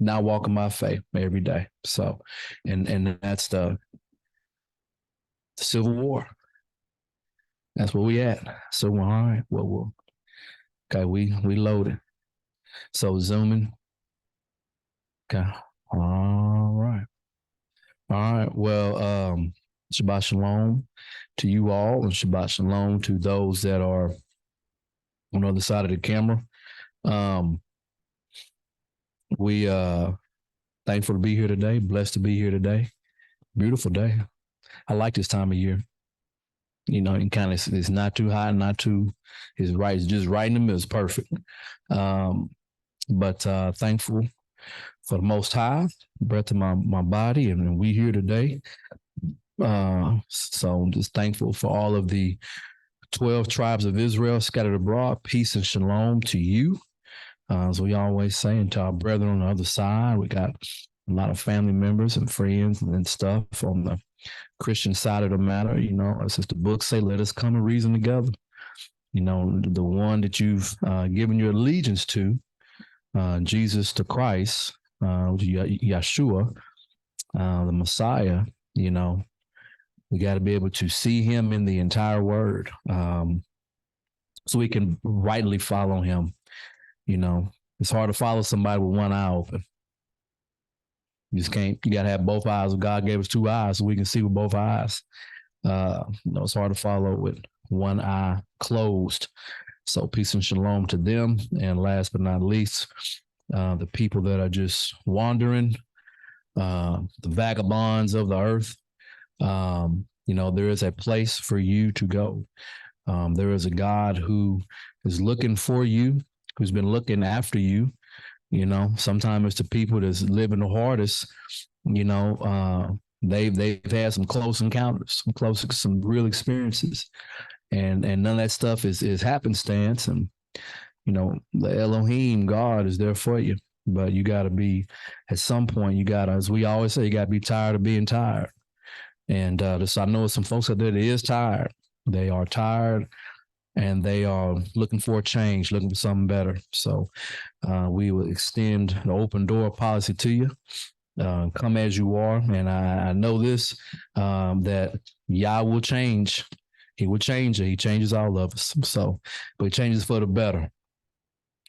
now walking by faith every day. So, and that's the Civil War. That's where we at. So, all right, well, okay, we loaded. So zooming. Okay. All right. All right. Well, Shabbat Shalom to you all, and Shabbat Shalom to those that are on the other side of the camera. We thankful to be here today, blessed to be here today. Beautiful day. I like this time of year. You know, and kind of it's not too hot, not too it's right, it's just right in the middle. It's perfect. But thankful for the Most High, breath of my body, and we here today. So I'm just thankful for all of the 12 tribes of Israel scattered abroad. Peace and shalom to you. As we always say, and to our brethren on the other side, we got a lot of family members and friends and stuff on the Christian side of the matter. You know, as the books say, let us come and reason together. You know, the one that you've given your allegiance to, Jesus to Christ, Yeshua, the Messiah, you know, we got to be able to see him in the entire word, so we can rightly follow him. You know, it's hard to follow somebody with one eye open. You just can't, you got to have both eyes. God gave us two eyes so we can see with both eyes. You know, it's hard to follow with one eye closed. So peace and shalom to them. And last but not least, the people that are just wandering, the vagabonds of the earth. You know, there is a place for you to go. There is a God who is looking for you, who's been looking after you. You know, sometimes it's the people that's living the hardest. You know, they've had some close encounters, some real experiences, and none of that stuff is happenstance. And you know, the Elohim, God, is there for you, but you got to be, at some point, you got to, as we always say, you got to be tired of being tired. And I know some folks out there that is tired. They are tired. And they are looking for a change, looking for something better. So we will extend the open door policy to you. Come as you are. And I know this, that Yah will change. He will change it. He changes all of us. So, but he changes for the better,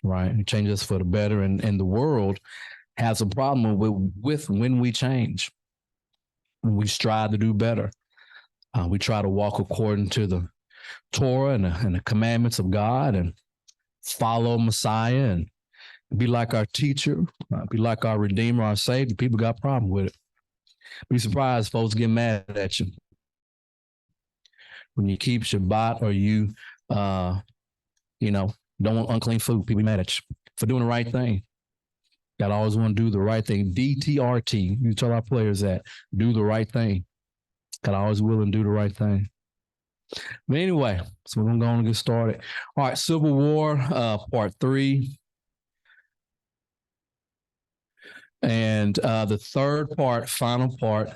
right? He changes for the better. And the world has a problem with when we change. When we strive to do better. We try to walk according to the Torah and the commandments of God and follow Messiah and be like our teacher, be like our Redeemer, our Savior. People got a problem with it. Be surprised folks get mad at you when you keep Shabbat or you, you know, don't want unclean food. People be mad at you for doing the right thing. Got to always want to do the right thing. DTRT. You tell our players that. Do the right thing. Got to always will and do the right thing. But anyway, so we're going to get started. All right, Civil War, part 3. And the third part, final part,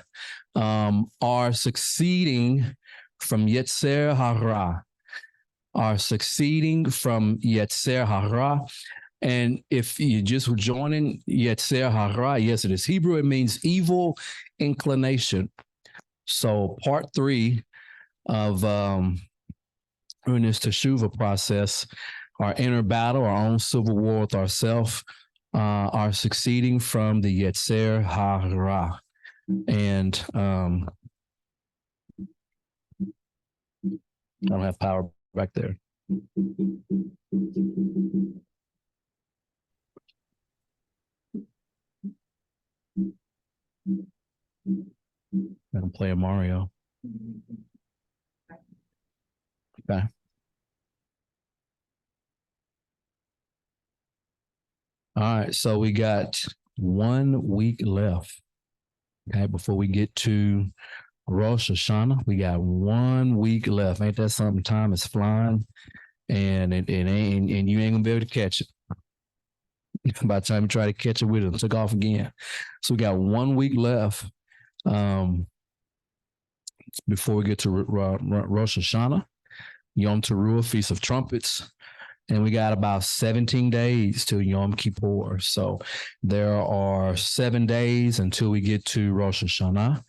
are succeeding from Yetzer Harah. Are succeeding from Yetzer Harah. And if you just were joining Yetzer Harah, yes, it is Hebrew. It means evil inclination. So part 3 of in this Teshuvah process, our inner battle, our own civil war with ourselves, are succeeding from the Yetzer Harah. And I don't have power back there. I'm playing Mario. Okay. All right, so we got 1 week left. Okay, before we get to Rosh Hashanah, we got 1 week left. Ain't that something? Time is flying, and it ain't, and you ain't gonna be able to catch it. By the time you try to catch it with it, took off again. So we got 1 week left. Before we get to Rosh Hashanah, Yom Teruah, Feast of Trumpets. And we got about 17 days till Yom Kippur. So there are 7 days until we get to Rosh Hashanah.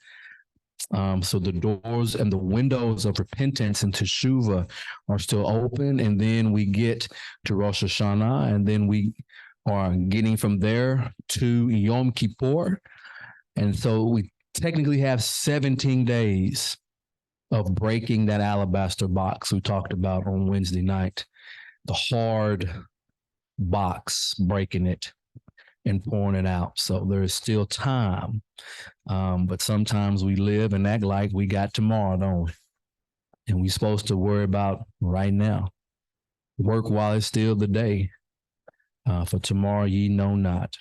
So the doors and the windows of repentance and teshuvah are still open. And then we get to Rosh Hashanah, and then we are getting from there to Yom Kippur. And so we technically have 17 days of breaking that alabaster box we talked about on Wednesday night. The hard box, breaking it and pouring it out. So there is still time. But sometimes we live and act like we got tomorrow, don't we? And we're supposed to worry about right now. Work while it's still the day. For tomorrow ye know not.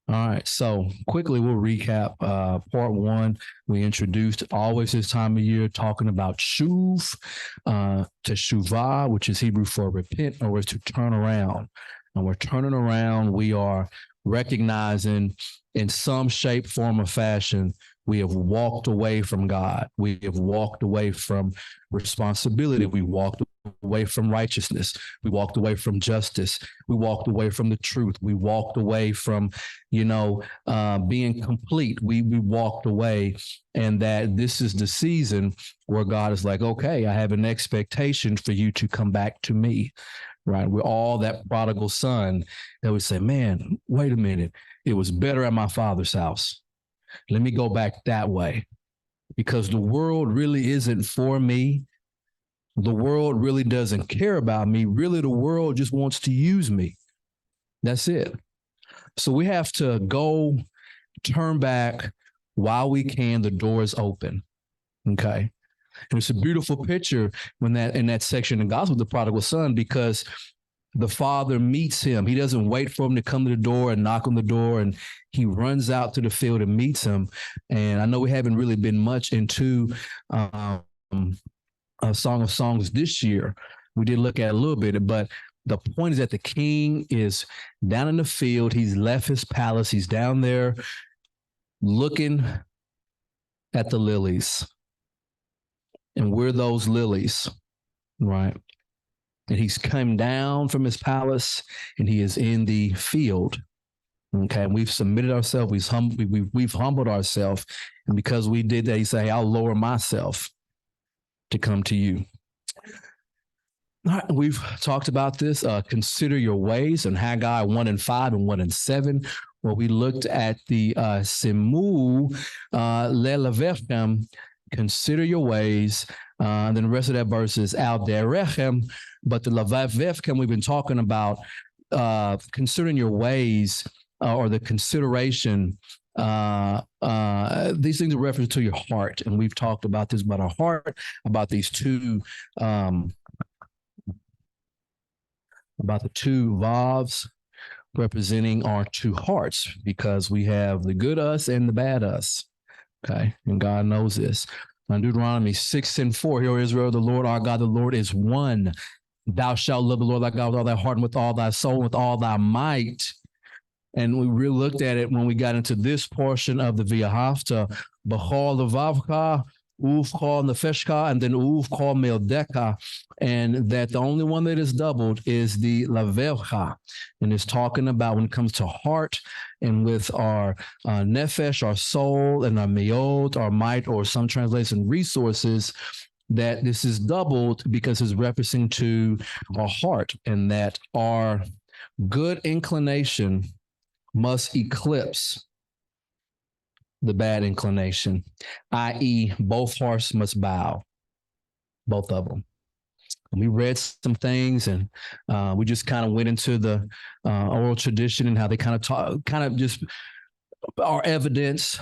All right, so quickly we'll recap part one. We introduced always this time of year talking about shuv, teshuvah, which is Hebrew for repent, or is to turn around. And we're turning around. We are recognizing in some shape, form, or fashion, we have walked away from God. We have walked away from responsibility. We walked away from righteousness. We walked away from justice. We walked away from the truth. We walked away from, being complete. We walked away, and that this is the season where God is like, okay, I have an expectation for you to come back to me. Right? We're all that prodigal son that would say, man, wait a minute. It was better at my father's house. Let me go back that way, because the world really isn't for me. The world really doesn't care about me. Really, the world just wants to use me. That's it. So we have to go turn back while we can. The door is open. Okay. And it's a beautiful picture when in that section in the Gospel of the Prodigal Son, because the father meets him. He doesn't wait for him to come to the door and knock on the door, and he runs out to the field and meets him. And I know we haven't really been much into a Song of Songs this year. We did look at a little bit, but the point is that the king is down in the field. He's left his palace. He's down there looking at the lilies. And we're those lilies, right? And he's come down from his palace, and he is in the field. Okay, and we've submitted ourselves. We've humbled ourselves, and because we did that, he said, hey, I'll lower myself to come to you. All right, we've talked about this. Consider your ways, and Haggai 1:5 and 1:7, where we looked at the Simu le'lavechem. Consider your ways. And then the rest of that verse is al derechem. But the lavavechem, we've been talking about considering your ways, or the consideration. These things are reference to your heart. And we've talked about this about our heart, about these two, about the two vavs representing our two hearts, because we have the good us and the bad us. Okay, and God knows this. Now, Deuteronomy 6:4, hear, Israel, the Lord our God, the Lord is one. Thou shalt love the Lord thy God with all thy heart and with all thy soul and with all thy might. And we really looked at it when we got into this portion of the V'ahavta, B'chol levavcha, Uvchol nefeshcha, and then Uvchol meldeka, and that the only one that is doubled is the lavevcha. And it's talking about when it comes to heart and with our nefesh, our soul, and our meod, our might, or some translation resources, that this is doubled because it's referencing to our heart, and that our good inclination must eclipse the bad inclination, i.e., both hearts must bow, both of them. And we read some things, and we just kind of went into the oral tradition and how they kind of just our evidence.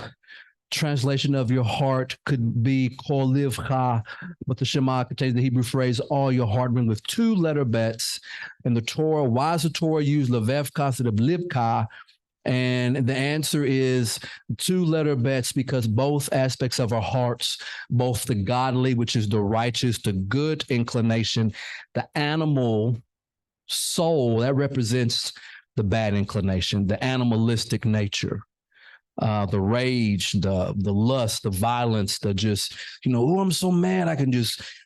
Translation of your heart could be kol livcha, but the Shema contains the Hebrew phrase all your heart, with two letter bets. In the Torah, why does the Torah use levevcha instead of livka? And the answer is two letter bets, because both aspects of our hearts, both the godly, which is the righteous, the good inclination, the animal soul, that represents the bad inclination, the animalistic nature, the rage, the lust, the violence, the just, oh, I'm so mad, I can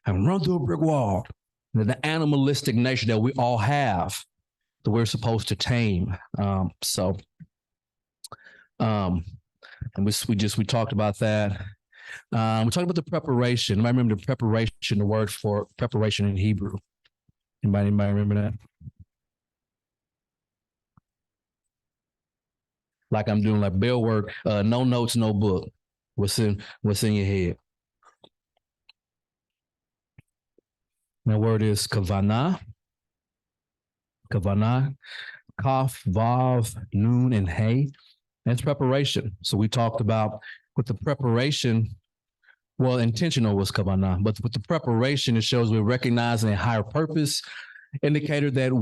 run through a brick wall. the animalistic nature that we all have that we're supposed to tame. And we talked about that. We talked about the preparation. I remember the preparation, the word for preparation in Hebrew. Anybody remember that? Like I'm doing like bell work, no notes, no book. What's in your head? The word is kavanah. Kavanah, kaf, vav, noon, and hay. That's preparation. So we talked about with the preparation, well, intentional was kavanah, but with the preparation, it shows we're recognizing a higher purpose, indicator that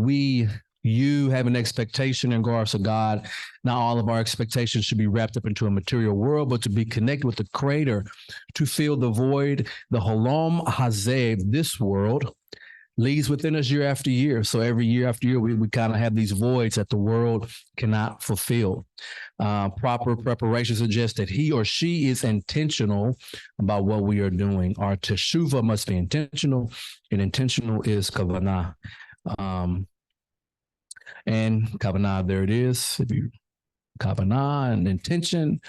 you have an expectation in regards to God. Not all of our expectations should be wrapped up into a material world, but to be connected with the Creator, to fill the void, the Holam Hazeh, this world, leads within us year after year. So every year after year, we kind of have these voids that the world cannot fulfill. Proper preparation suggests that he or she is intentional about what we are doing. Our teshuvah must be intentional, and intentional is kavanah. And kavanah, there it is. Kavanah and intention.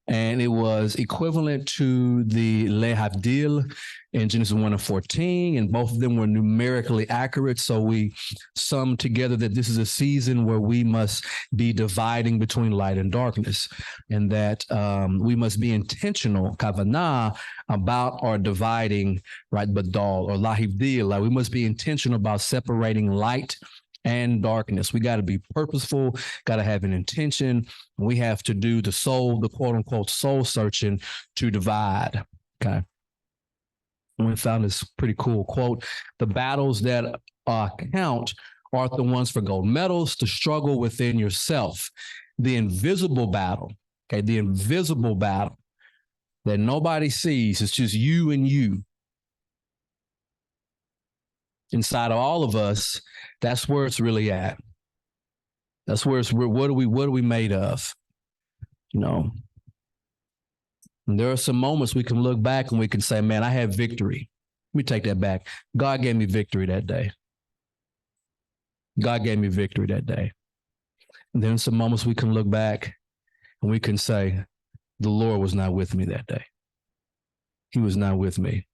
And it was equivalent to the lehavdil in Genesis 1:14, and both of them were numerically accurate. So we summed together that this is a season where we must be dividing between light and darkness, and that we must be intentional, kavanah, about our dividing, right, badal or lahivdil. Like we must be intentional about separating light and darkness. We got to be purposeful, got to have an intention. We have to do the quote unquote soul searching to divide. Okay. And we found this pretty cool quote. The battles that count are the ones for gold medals, the struggle within yourself, the invisible battle. Okay. The invisible battle that nobody sees. It's just you and you. Inside of all of us, that's where it's really at. That's where it's. What are we made of? You know. And there are some moments we can look back and we can say, "Man, I had victory." Let me take that back. God gave me victory that day. God gave me victory that day. And then some moments we can look back and we can say, "The Lord was not with me that day. He was not with me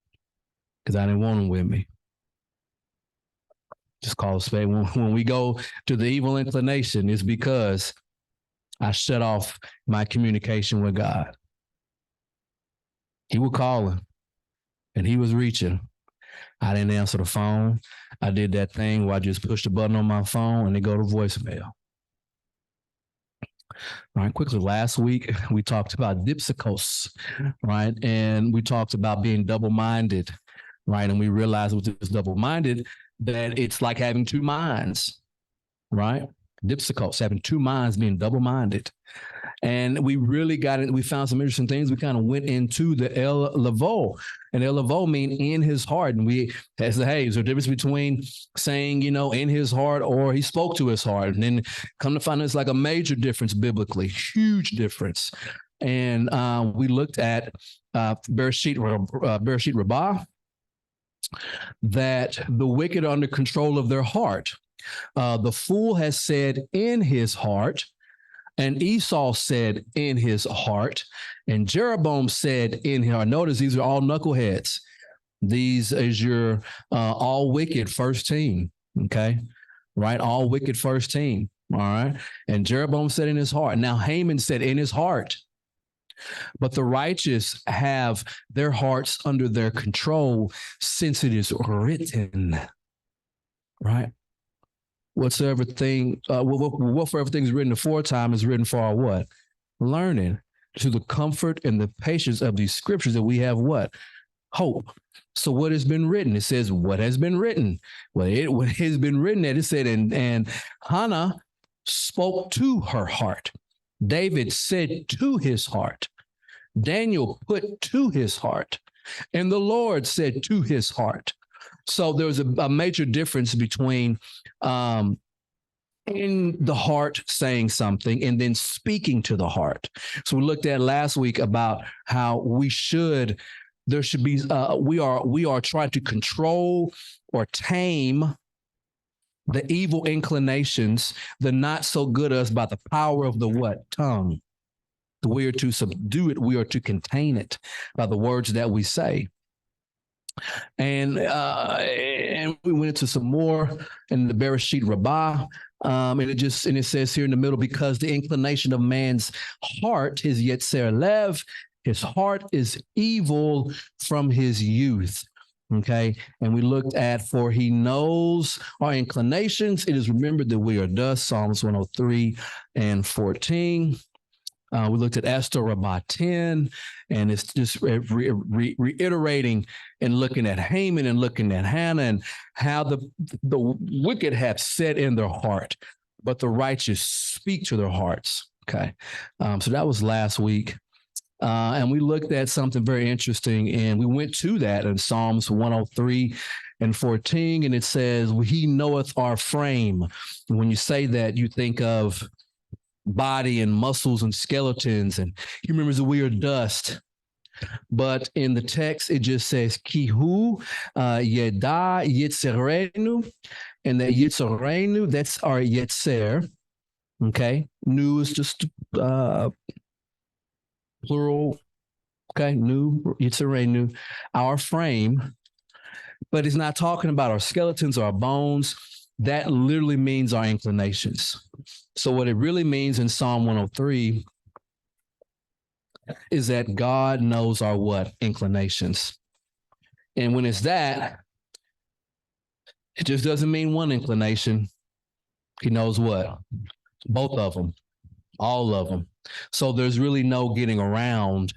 because I didn't want him with me." Just call a spade. When we go to the evil inclination, it's because I shut off my communication with God. He was calling and he was reaching. I didn't answer the phone. I did that thing where I just pushed the button on my phone and it go to voicemail. All right, quickly, last week we talked about dipsykos, right? And we talked about being double-minded, right? And we realized with this double-minded that it's like having two minds, right? Dipsykos, having two minds, being double-minded. And we really got it. We found some interesting things. We kind of went into the El Lavo, and El Lavo mean in his heart. And we said, hey, is there a difference between saying, in his heart or he spoke to his heart? And then come to find out it's like a major difference biblically, huge difference. And we looked at Bereshit Rabbah, that the wicked are under control of their heart. The fool has said in his heart, and Esau said in his heart, and Jeroboam said in his heart. Notice these are all knuckleheads. These is your all wicked first team, okay? Right? All wicked first team, all right? And Jeroboam said in his heart. Now Haman said in his heart. But the righteous have their hearts under their control, since it is written, right? Whatsoever thing is written aforetime is written for our what? Learning, to the comfort and the patience of these scriptures that we have what? Hope. So what has been written? It says what has been written. What has been written that it said, and Hannah spoke to her heart. David said to his heart. Daniel put to his heart. And the Lord said to his heart. So there was a major difference between in the heart saying something and then speaking to the heart. So we looked at last week about how we should there should be, we are trying to control or tame the evil inclinations, the not so good us by the power of the what? Tongue. We are to subdue it. We are to contain it by the words that we say. And we went into some more in the Bereshit Rabbah. And it says here in the middle, because the inclination of man's heart is Yetzer Lev, his heart is evil from his youth. Okay. And we looked at, for he knows our inclinations. It is remembered that we are dust, Psalms 103 and 14. We looked at Esther Rabbah 10, and it's just reiterating and looking at Haman and looking at Hannah and how the wicked have said in their heart, but the righteous speak to their hearts. Okay. So that was last week. And we looked at something very interesting, and we went to that in Psalms 103 and 14, and it says, he knoweth our frame. When you say that, you think of body and muscles and skeletons, and he remembers that we are dust. But in the text, it just says, Kihu Yeda Yetzerenu, and that Yetzerenu, that's our Yetzer. Okay. Nu is just plural. Okay. Nu, Yetzerenu, our frame. But he's not talking about our skeletons or our bones. That literally means our inclinations. So what it really means in Psalm 103 is that God knows our what? Inclinations. And when it's that, it just doesn't mean one inclination. He knows what? Both of them, all of them. So there's really no getting around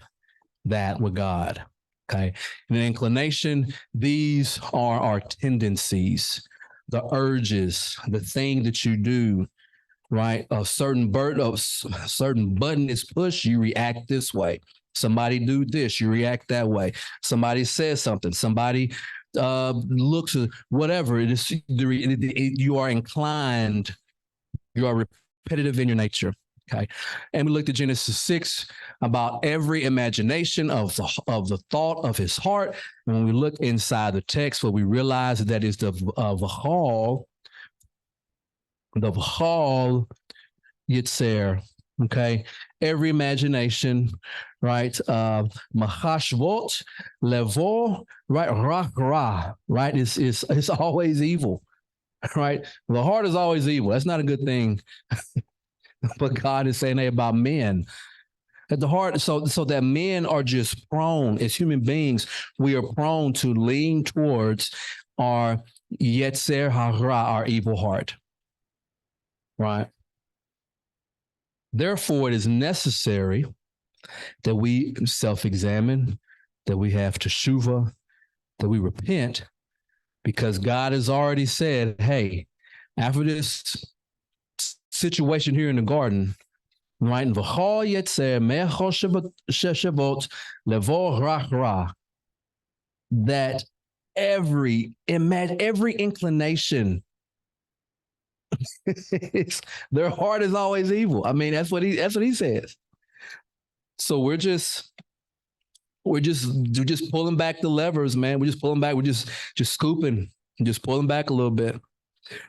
that with God. Okay. And an inclination, these are our tendencies, the urges, the thing that you do, right? A certain button is pushed, you react this way. Somebody do this, you react that way. Somebody says something, somebody looks at whatever it is, you are inclined, you are repetitive in your nature. Okay. And we looked at Genesis 6 about every imagination of the thought of his heart. And when we look inside the text, what we realize that is the V'chal Yetzer. Okay. Every imagination, right? Machashvot, levo, right? Ra, right? It's always evil, right? The heart is always evil. That's not a good thing. But God is saying that about men. At the heart, so that men are just prone, as human beings, we are prone to lean towards our Yetzer Harah, our evil heart. Right? Therefore, it is necessary that we self-examine, that we have teshuvah, that we repent, because God has already said, hey, after this situation here in the garden, right? V'chol Yetzer me'echol sheshavot levo ra, that every inclination, their heart is always evil. I mean, that's what he says. So we're just pulling back the levers, man. We're just pulling back. We're just scooping, just pulling back a little bit.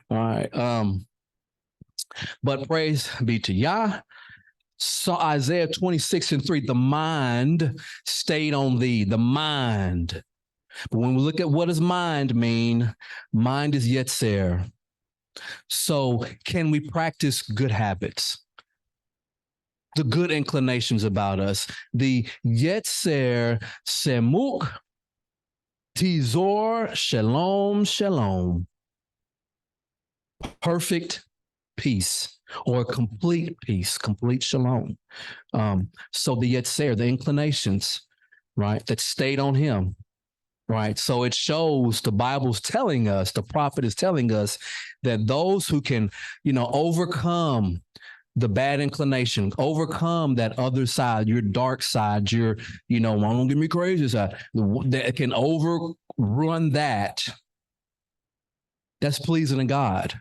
All right. But praise be to Yah. So Isaiah 26:3, the mind stayed on thee, the mind. But when we look at what does mind mean, mind is Yetzer. So can we practice good habits? The good inclinations about us. The Yetzer Semuk Tizor Shalom Shalom. Perfect peace, or complete peace, complete shalom. So the Yetzer, the inclinations, right, that stayed on him, right? So it shows, the Bible's telling us, the prophet is telling us that those who can, overcome the bad inclination, overcome that other side, your dark side, your, don't get me crazy side, that can overrun that, that's pleasing to God.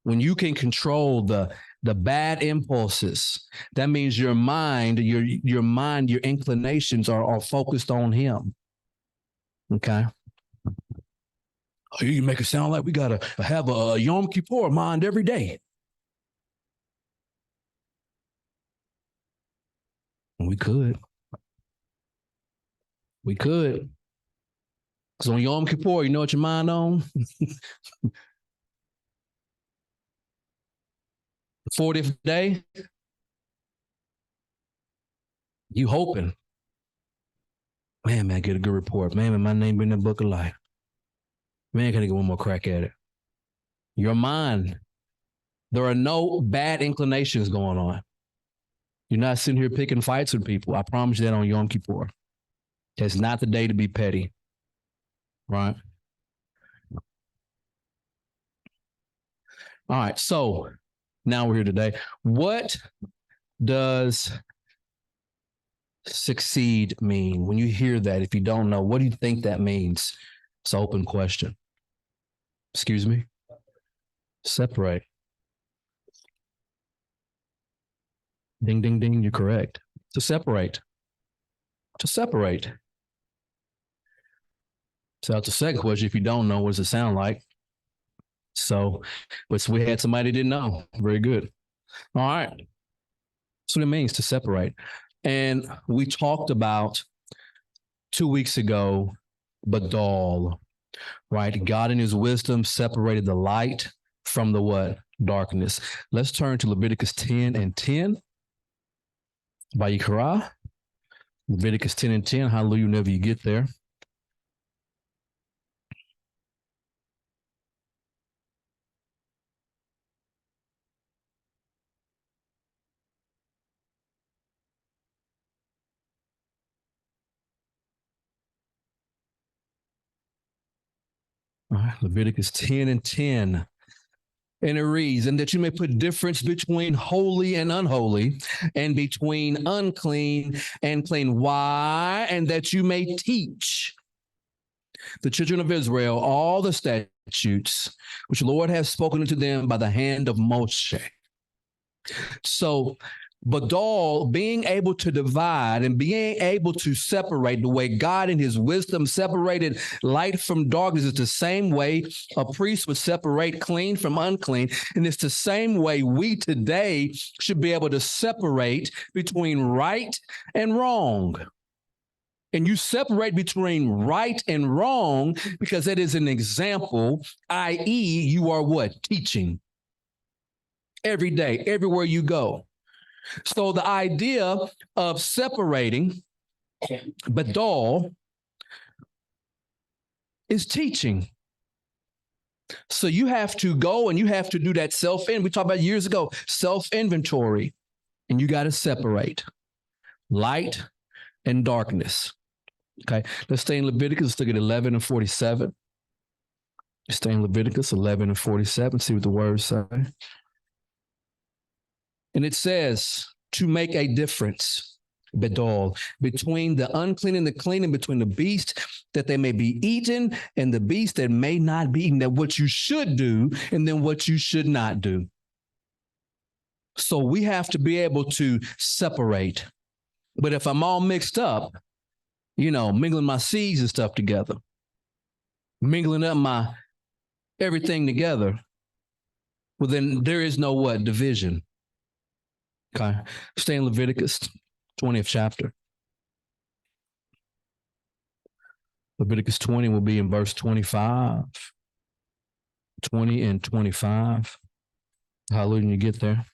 When you can control the the bad impulses. That means your mind, your inclinations are focused on him. Okay. Oh, you make it sound like we gotta have a Yom Kippur mind every day. We could. We could. Because on Yom Kippur, you know what your mind on? The 40th day, you hoping. Man, I get a good report. Man, my name in the book of life. Man, can I get one more crack at it? Your mind. There are no bad inclinations going on. You're not sitting here picking fights with people. I promise you that on Yom Kippur. It's not the day to be petty. Right? All right. So now we're here today. What does succeed mean? When you hear that, if you don't know, what do you think that means? It's an open question. Excuse me? Separate. Ding, ding, ding. You're correct. To separate. To separate. So that's the second question. If you don't know, what does it sound like? So, but we had somebody that didn't know. Very good. All right. That's what it means to separate. And we talked about 2 weeks ago, Badal, right? God in his wisdom separated the light from the what? Darkness. Let's turn to Leviticus 10 and 10 by Harah. Leviticus 10 and 10. Hallelujah, whenever you get there. All right, Leviticus 10 and 10. And it reads, and that you may put difference between holy and unholy, and between unclean and clean. Why? And that you may teach the children of Israel all the statutes which the Lord has spoken unto them by the hand of Moshe. So Badal, being able to divide and being able to separate the way God in his wisdom separated light from darkness is the same way a priest would separate clean from unclean. And it's the same way we today should be able to separate between right and wrong. And you separate between right and wrong because that is an example, i.e., you are what? Teaching. Every day, everywhere you go. So the idea of separating Badal is teaching. So you have to go and you have to do that we talked about years ago, self-inventory, and you got to separate light and darkness. Okay, let's stay in Leviticus. Let's look at 11 and 47. Stay in Leviticus 11 and 47, see what the words say. And it says, to make a difference, Badal, between the unclean and the clean, and between the beast that they may be eaten and the beast that may not be eaten, that what you should do and then what you should not do. So we have to be able to separate. But if I'm all mixed up, mingling my seeds and stuff together, mingling up my everything together, well, then there is no what? Division. Okay. Stay in Leviticus 20th chapter. Leviticus 20 will be in verse 25. 20 and 25. Hallelujah, when you get there.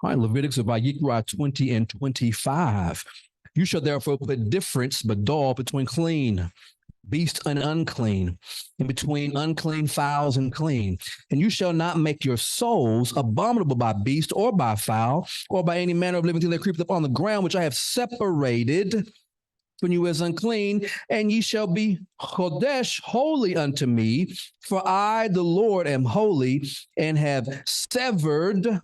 All right, Leviticus by Yikra 20 and 25. You shall therefore put difference, Badal, between clean beast and unclean, and between unclean fowls and clean. And you shall not make your souls abominable by beast or by fowl or by any manner of living thing that creepeth upon the ground, which I have separated from you as unclean, and ye shall be chodesh, holy unto me, for I, the Lord, am holy, and have severed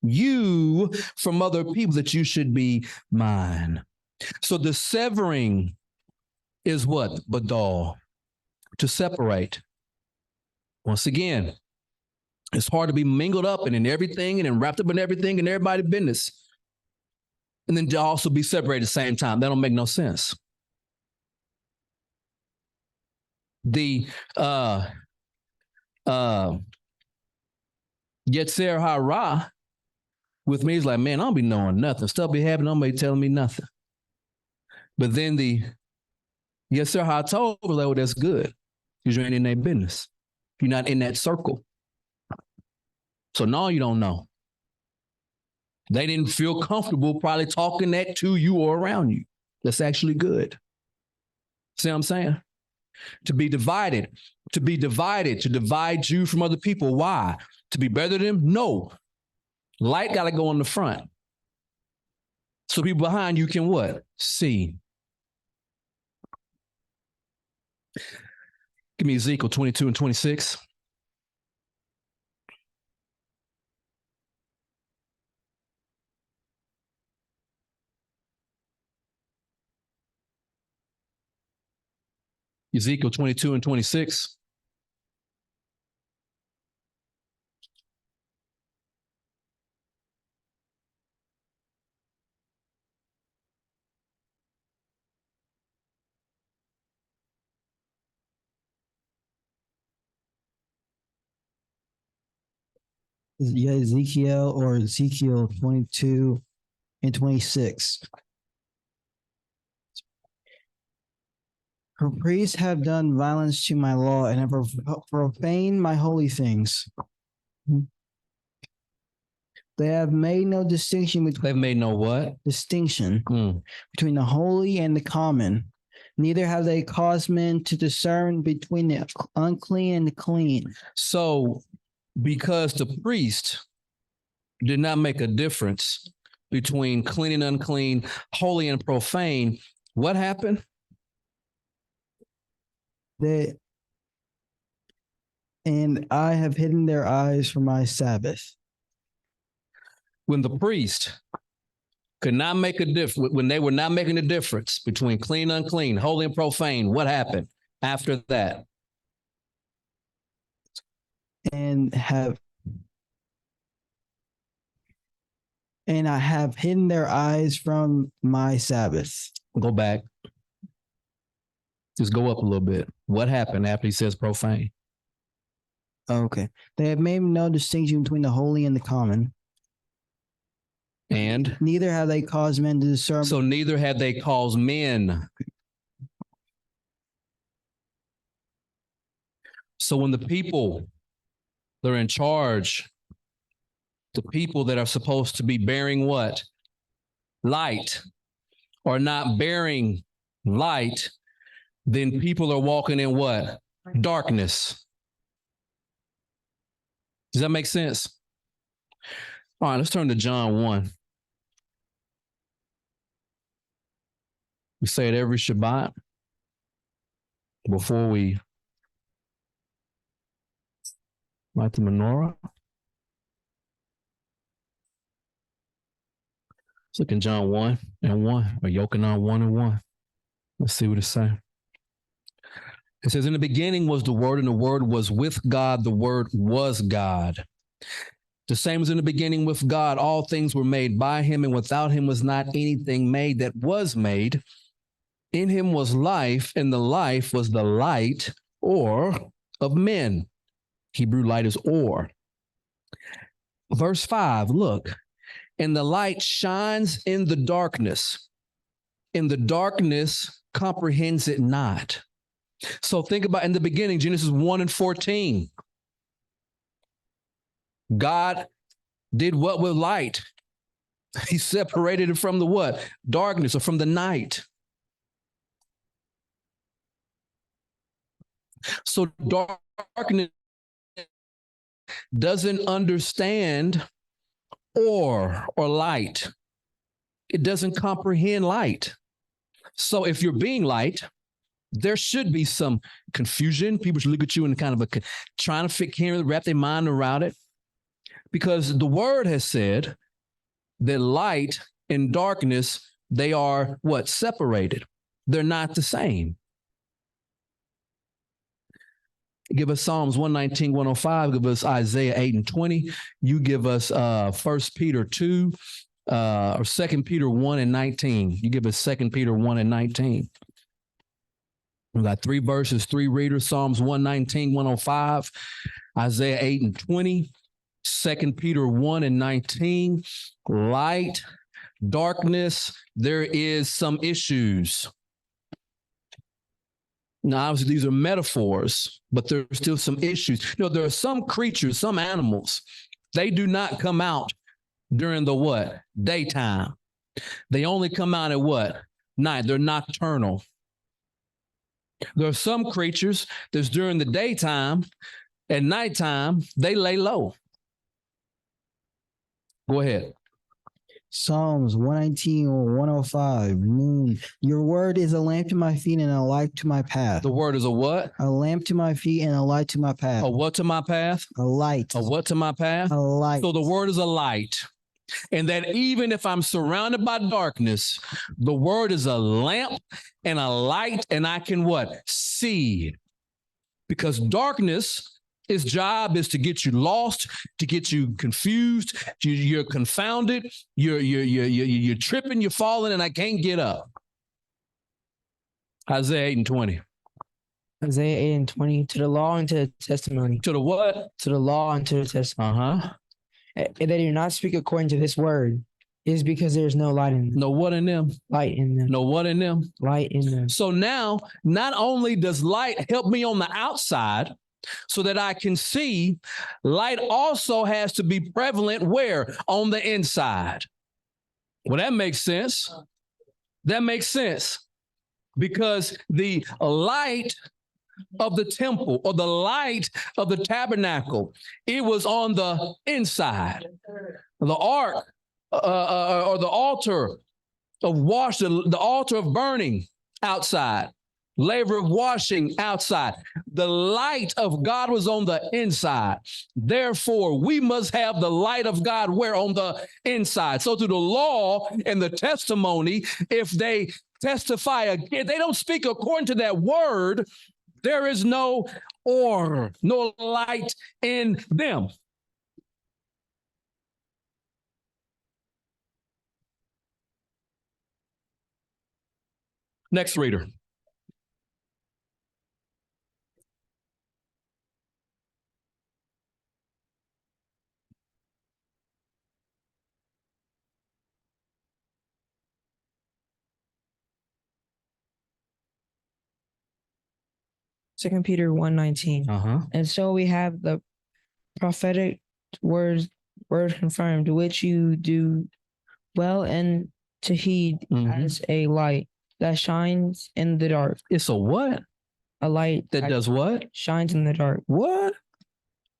you from other people that you should be mine. So the severing is what? Badal. to separate. Once again, it's hard to be mingled up and in everything and then wrapped up in everything and everybody's business. And then to also be separated at the same time. That don't make no sense. The Yetzer Harah with me is like, man, I don't be knowing nothing. Stuff be happening, nobody telling me nothing. But then the Yetzer Harah told was like, well, that's good. Because you ain't in their business. You're not in that circle. So now you don't know. They didn't feel comfortable probably talking that to you or around you. That's actually good. See what I'm saying? To be divided, to divide you from other people. Why? To be better than them? No. Light got to go on the front. So people behind you can what? See. Give me Ezekiel 22 and 26. Ezekiel 22 and 26. Yeah, Ezekiel 22 and 26. Her priests have done violence to my law and have profaned my holy things. They have made no distinction between. They've made no what? Distinction between the holy and the common. Neither have they caused men to discern between the unclean and the clean. So, because the priest did not make a difference between clean and unclean, holy and profane, what happened? And I have hidden their eyes from my Sabbath. When the priest could not make a difference, when they were not making a difference between clean and unclean, holy and profane, what happened after that? And I have hidden their eyes from my Sabbath. Go back. Just go up a little bit. What happened after he says profane? Okay. They have made no distinction between the holy and the common. And? Neither have they caused men to discern. So neither have they caused men. So when the people that are in charge, the people that are supposed to be bearing what? Light, are not bearing light, then people are walking in what? Darkness. Does that make sense? All right, let's turn to John 1. We say it every Shabbat before we light the menorah. Let's look in John 1 and 1, or Yochanan 1 and 1. Let's see what it says. It says, in the beginning was the Word, and the Word was with God. The Word was God. The same as in the beginning with God. All things were made by him, and without him was not anything made that was made. In him was life, and the life was the light, or of men. Hebrew light is or. Verse 5, look. And the light shines in the darkness, and the darkness comprehends it not. So think about in the beginning, Genesis 1 and 14. God did what with light? He separated it from the what? Darkness, or from the night. So darkness doesn't understand or light. It doesn't comprehend light. So if you're being light, there should be some confusion. People should look at you and kind of trying to wrap their mind around it. Because the word has said that light and darkness, they are what? Separated. They're not the same. Give us Psalms 119, 105. Give us Isaiah 8 and 20. You give us 1 Peter 2 or 2 Peter 1 and 19. You give us 2 Peter 1 and 19. We got 3 verses, 3 readers, Psalms 119, 105, Isaiah 8 and 20, 2 Peter 1 and 19. Light, darkness, there is some issues. Now, obviously, these are metaphors, but there's still some issues. You know, there are some creatures, some animals, they do not come out during the what? Daytime. They only come out at what? Night. They're nocturnal. There are some creatures that's during the daytime, at nighttime, they lay low. Go ahead. Psalms 119 or 105. Your word is a lamp to my feet and a light to my path. The word is a what? A lamp to my feet and a light to my path. A what to my path? A light. A what to my path? A light. So the word is a light. And that even if I'm surrounded by darkness, the word is a lamp and a light, and I can what? See. Because darkness, its job is to get you lost, to get you confused. You're confounded. You're tripping. You're falling, and I can't get up. Isaiah 8 and 20. Isaiah 8 and 20. To the law and to the testimony. To the what? To the law and to the testimony. And they do not speak according to this word. It is because there is no light in them. No what in them? Light in them. No what in them? Light in them. So now, not only does light help me on the outside, so that I can see, light also has to be prevalent where? On the inside. Well, that makes sense. That makes sense. Because the light of the temple or the light of the tabernacle, it was on the inside. The ark or the altar of the altar of burning outside. Laver of washing outside. The light of God was on the inside. Therefore, we must have the light of God where? On the inside. So through the law and the testimony, if they testify again, they don't speak according to that word, there is no order, no light in them. Next reader. Second Peter 1:19. And so we have the prophetic word confirmed, which you do well and to heed as a light that shines in the dark. It's a what? A light that does what? Shines in the dark. What?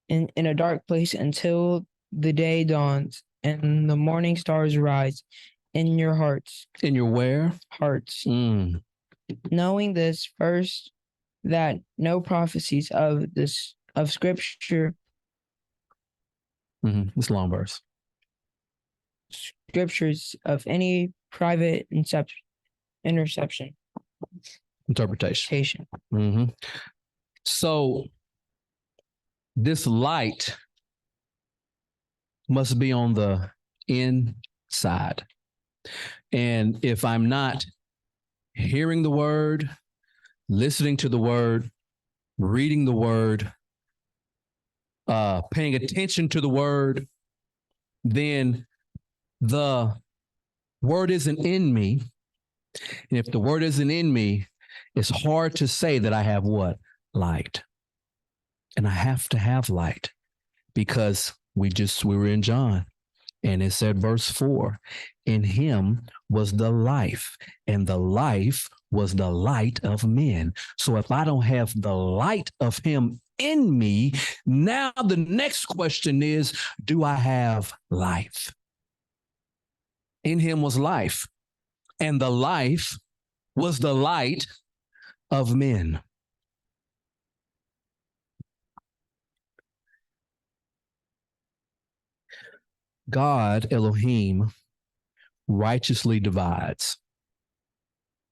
In a dark place until the day dawns and the morning stars rise in your hearts. In your where? Hearts. Knowing this first, that no prophecies of scripture. It's a long verse. Scriptures of any private interpretation. So this light must be on the inside. And if I'm not hearing the word, listening to the word, reading the word, paying attention to the word, then the word isn't in me. And if the word isn't in me, it's hard to say that I have what? Light. And I have to have light because we were in John. And it said, verse 4, in him was the life, and the life was the light of men. So if I don't have the light of him in me, now the next question is, do I have life? In him was life, and the life was the light of men. God, Elohim, righteously divides.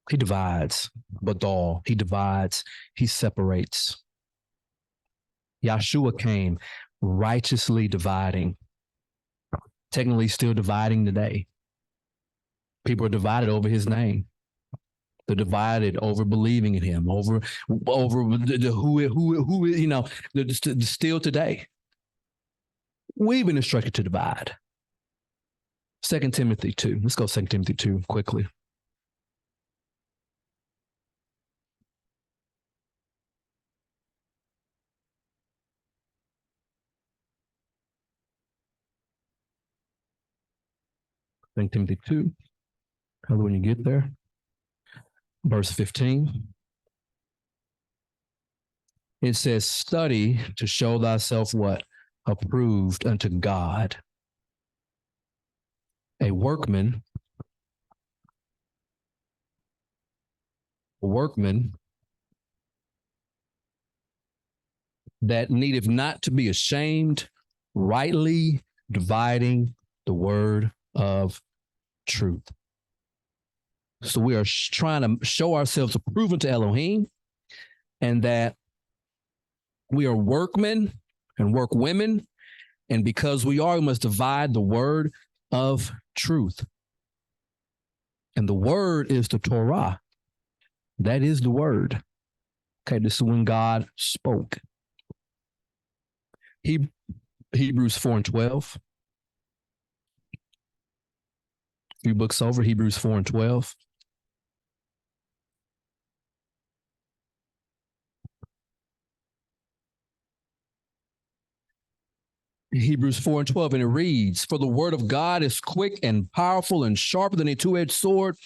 He divides, Badal. He divides. He separates. Yahshua came righteously dividing, technically still dividing today. People are divided over his name. They're divided over believing in him, over who you know, still today. We've been instructed to divide. 2 Timothy 2. Let's go 2 Timothy 2 quickly. Second Timothy 2. When you get there, verse 15. It says, study to show thyself what? Approved unto God. A workman that needeth not to be ashamed, rightly dividing the word of truth. So we are trying to show ourselves approved unto Elohim, and that we are workmen and workwomen, and because we are, we must divide the word of truth. And the word is the Torah. That is the word. Okay, this is when God spoke. Hebrews 4 and 12. A few books over, Hebrews 4 and 12. Hebrews 4 and 12, and it reads, for the word of God is quick and powerful and sharper than a two-edged sword,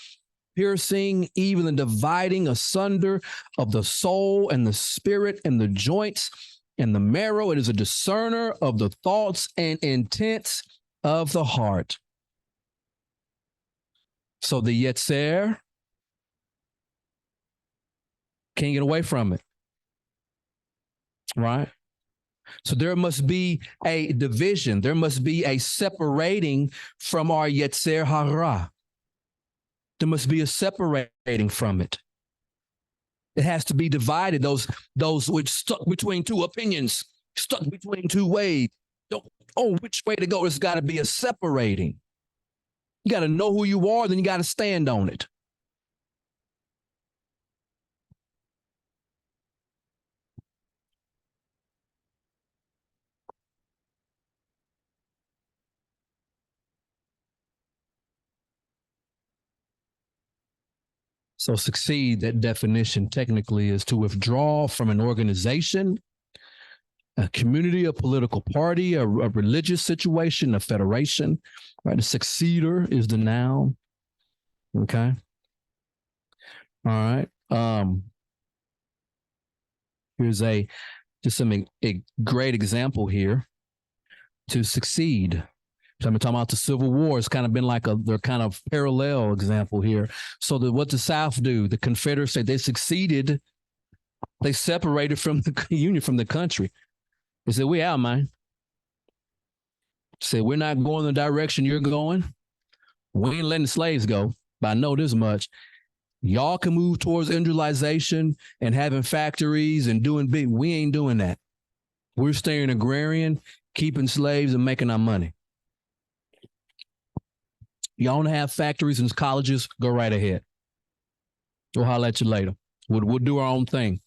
piercing even the dividing asunder of the soul and the spirit and the joints and the marrow. It is a discerner of the thoughts and intents of the heart. So the Yetzer can't get away from it, right? So there must be a division. There must be a separating from our Yetzer Harah. There must be a separating from it. It has to be divided. Those which stuck between two opinions, stuck between two ways. Oh, which way to go? There's got to be a separating. You got to know who you are, then you got to stand on it. So succeed, that definition technically is to withdraw from an organization, a community, a political party, a religious situation, a federation, right? A succeder is the noun. Okay. All right. Here's a great example here. To succeed. So I'm talking about the Civil War. It's kind of been like they're kind of parallel example here. So what the South do? The Confederacy, they succeeded. They separated from the Union, from the country. They said, we out, man. Said, we're not going the direction you're going. We ain't letting the slaves go. But I know this much. Y'all can move towards industrialization and having factories and doing big. We ain't doing that. We're staying agrarian, keeping slaves and making our money. Y'all want to have factories and colleges? Go right ahead. We'll holler at you later. We'll do our own thing.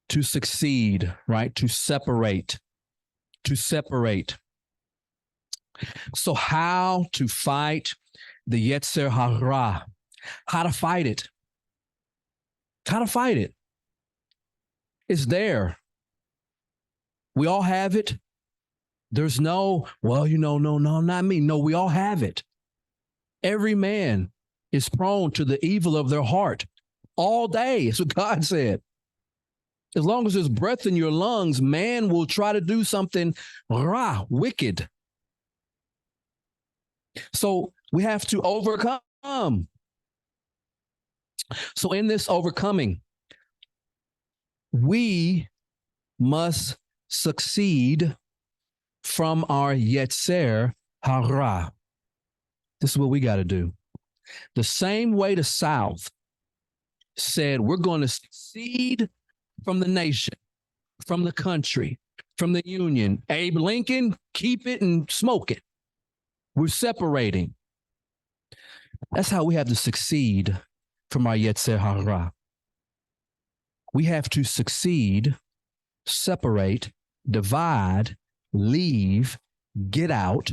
To succeed, right? To separate. To separate. So how to fight the Yetzer Harah? How to fight it? How to fight it? It's there. We all have it. There's no, well, no, not me. No, we all have it. Every man is prone to the evil of their heart all day. That's what God said. As long as there's breath in your lungs, man will try to do something wicked. So we have to overcome. So in this overcoming, we must succeed from our Yetzer Harah. This is what we got to do. The same way the South said, we're going to succeed from the nation, from the country, from the Union. Abe Lincoln, keep it and smoke it. We're separating. That's how we have to succeed from our Yetzer Harah. We have to succeed, separate, divide, leave, get out,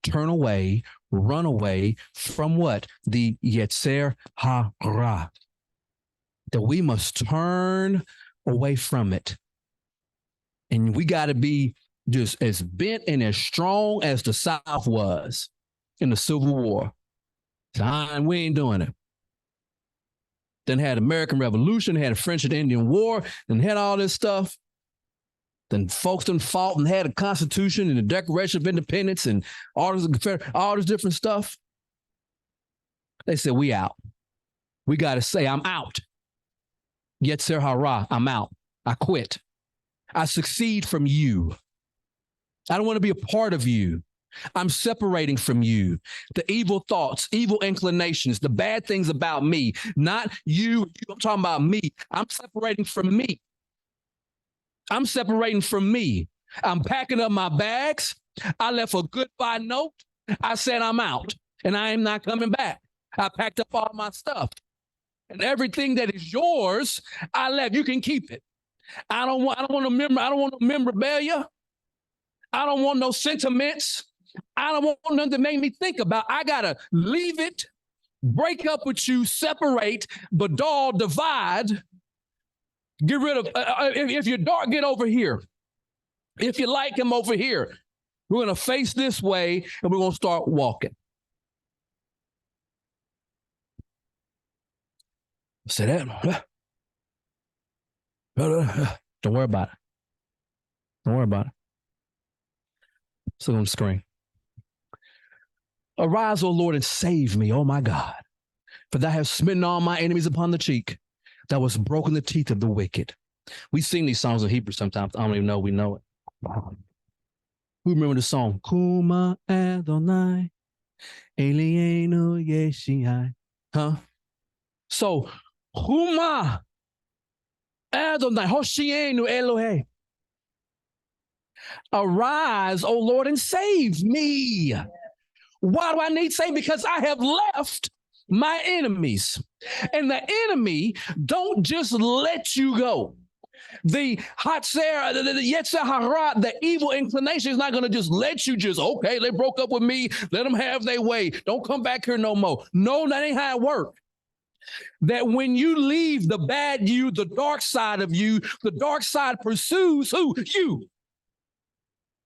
turn away, run away from what? The Yetzer Harah. That we must turn away from it. And we got to be just as bent and as strong as the South was in the Civil War. We ain't doing it. Then had American Revolution, had a French and Indian War, then had all this stuff. Then folks done fought and had a Constitution and the Declaration of Independence and all this different stuff. They said, we out. We got to say, I'm out. Yetzer Harah, I'm out. I quit. I succeed from you. I don't want to be a part of you. I'm separating from you. The evil thoughts, evil inclinations, the bad things about me, not you. I'm talking about me. I'm separating from me. I'm separating from me. I'm packing up my bags. I left a goodbye note. I said I'm out and I am not coming back. I packed up all my stuff and everything that is yours, I left. You can keep it. I don't want no memorabilia. I don't want no sentiments. I don't want nothing to make me think about. I got to leave it, break up with you, separate, badal, divide, get rid of, if you're dark, get over here. If you like him over here, we're going to face this way and we're going to start walking. Say that. Don't worry about it. Don't worry about it. It's on the screen. Arise, O Lord, and save me, oh my God. For thou hast smitten all my enemies upon the cheek. Thou hast broken the teeth of the wicked. We sing these songs in Hebrew sometimes. I don't even know we know it. Who remember the song? Kuma Adonai, Elienu Yeshihai. Huh? So, Kuma Adonai, Hoshienu Elohe. Arise, O Lord, and save me. Why do I need saving? Because I have left my enemies. And the enemy don't just let you go. The Yetzer Harah, the evil inclination is not going to just let you okay, they broke up with me. Let them have their way. Don't come back here no more. No, that ain't how it works. That when you leave the bad you, the dark side of you, the dark side pursues who? You.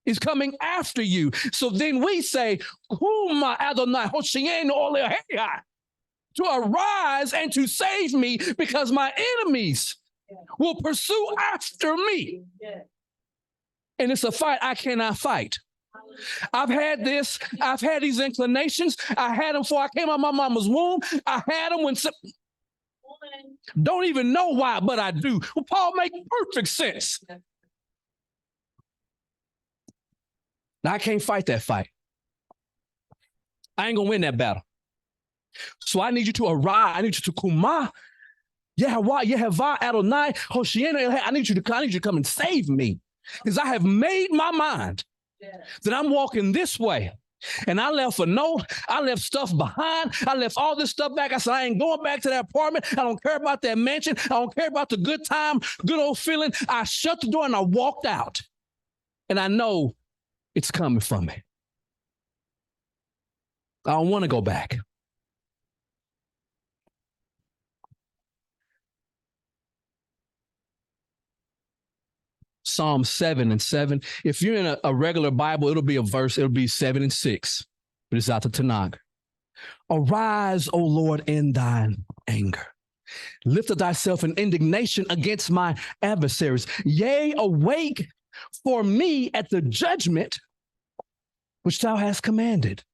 Is coming after you. So then we say, Huma Adonai Hoshienu Olehei, to arise and to save me because my enemies will pursue after me. And it's a fight I cannot fight. I've had these inclinations. I had them before I came out of my mama's womb. I had them when don't even know why, but I do. Well, Paul makes perfect sense. Now, I can't fight that fight. I ain't going to win that battle. So I need you to arise. I need you to kuma. Yehovah Adonai Hoshienu. I need you to come and save me. Because I have made my mind that I'm walking this way. And I left a note. I left stuff behind. I left all this stuff back. I said, I ain't going back to that apartment. I don't care about that mansion. I don't care about the good time, good old feeling. I shut the door and I walked out. And I know it's coming from me. I don't want to go back. Psalm 7:7. If you're in a regular Bible, it'll be a verse. It'll be 7 and 6. But it's out to Tanakh. Arise, O Lord, in thine anger. Lift up thyself in indignation against my adversaries. Yea, awake for me at the judgment which thou hast commanded.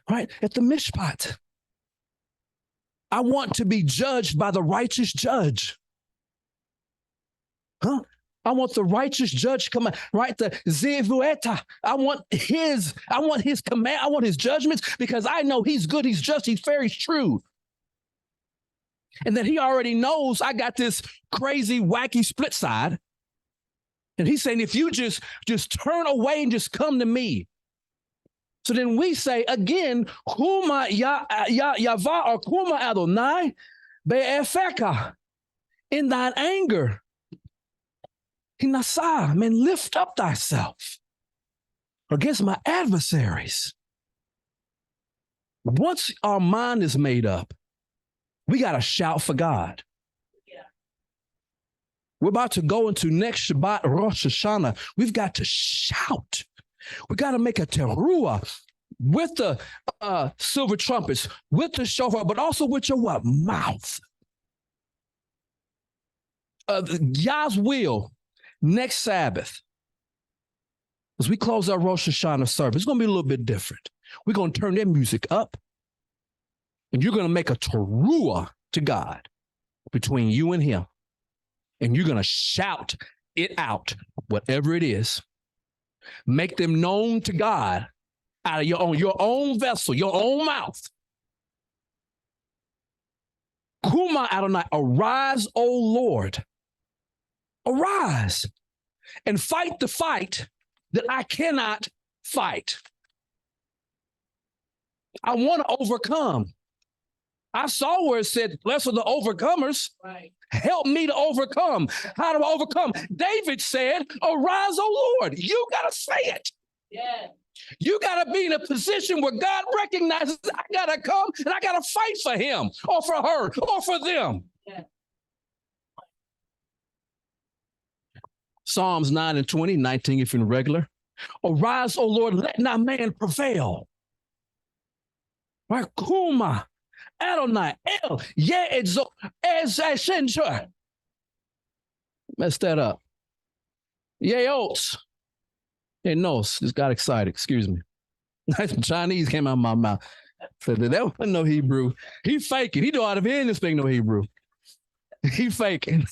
Right? At the mishpat. I want to be judged by the righteous judge. Huh? I want the righteous judge come, right? The zevueta. I want his command. I want his judgments because I know he's good, he's just, he's fair, he's true. And that he already knows I got this crazy, wacky split side. And he's saying, if you just turn away and just come to me. So then we say again, Kuma Yava or Kuma Adonai Be'efeka, in thine anger. Hinasa, man, lift up thyself against my adversaries. Once our mind is made up, we got to shout for God. Yeah. We're about to go into next Shabbat, Rosh Hashanah. We've got to shout. We got to make a teruah with the silver trumpets, with the shofar, but also with your what? Mouth. Yah's will, next Sabbath, as we close our Rosh Hashanah service, it's going to be a little bit different. We're going to turn that music up, and you're going to make a teruah to God between you and him, and you're going to shout it out, whatever it is. Make them known to God out of your own vessel, your own mouth. Kuma Adonai, arise, O Lord. Arise and fight the fight that I cannot fight. I want to overcome. I saw where it said, blessed are the overcomers. Right. Help me to overcome. How do I overcome? David said, arise, O Lord. You got to say it. Yeah. You got to be in a position where God recognizes I got to come and I got to fight for him or for her or for them. Yeah. Psalms 9 and 20, 19 if you're regular. Arise, O Lord, let not man prevail. Right? Kuma, Adonai, El, Yetzer, Seceding. Messed that up. Yeos. Hey, no, just got excited. Excuse me. Chinese came out of my mouth. Said that wasn't no Hebrew. He faking. He don't out of any speak no Hebrew. He faking.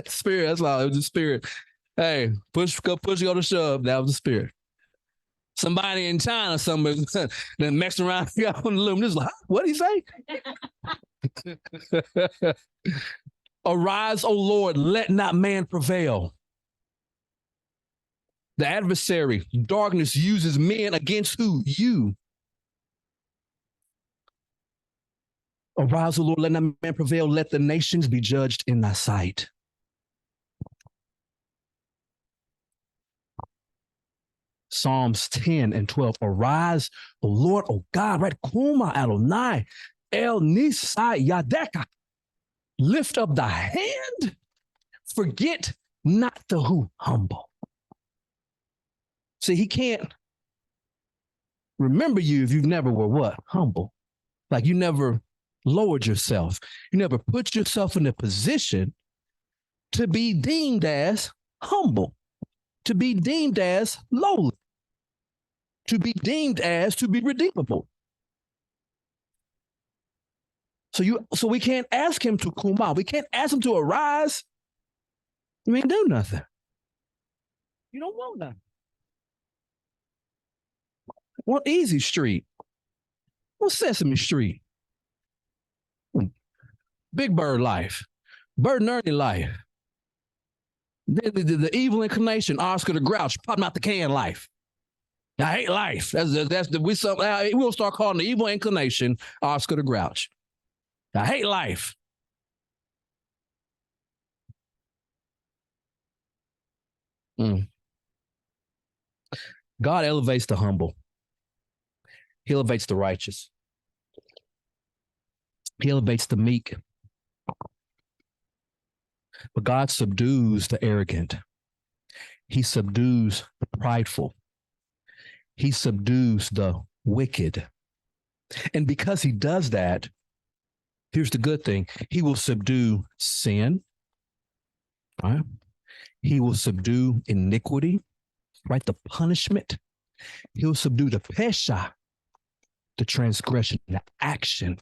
Spirit, that's all. It was the spirit. Hey, push go to shove. That was the spirit. Somebody in China, somebody then messed around got on the loom. This is like, what did he say? Arise, O Lord, let not man prevail. The adversary, darkness, uses men against who? You. Arise, O Lord, let not man prevail. Let the nations be judged in thy sight. Psalms 10 and 12. Arise, O Lord, O God, right? Kuma Adonai, El Nisai Yadeka. Lift up thy hand. Forget not the who? Humble. See, he can't remember you if you never were what? Humble. Like you never lowered yourself. You never put yourself in a position to be deemed as humble, to be deemed as lowly, to be deemed as to be redeemable. So we can't ask him to kuma. We can't ask him to arise. You ain't do nothing. You don't want nothing. Want easy street. Want Sesame Street. Big Bird life. Bird and Ernie life. The evil incarnation, Oscar the Grouch, popping out the can life. I hate life. We'll start calling the evil inclination Oscar the Grouch. I hate life. God elevates the humble. He elevates the righteous. He elevates the meek. But God subdues the arrogant. He subdues the prideful. He subdues the wicked. And because he does that, here's the good thing. He will subdue sin. Right? He will subdue iniquity, right? The punishment. He'll subdue the pesha, the transgression, the action,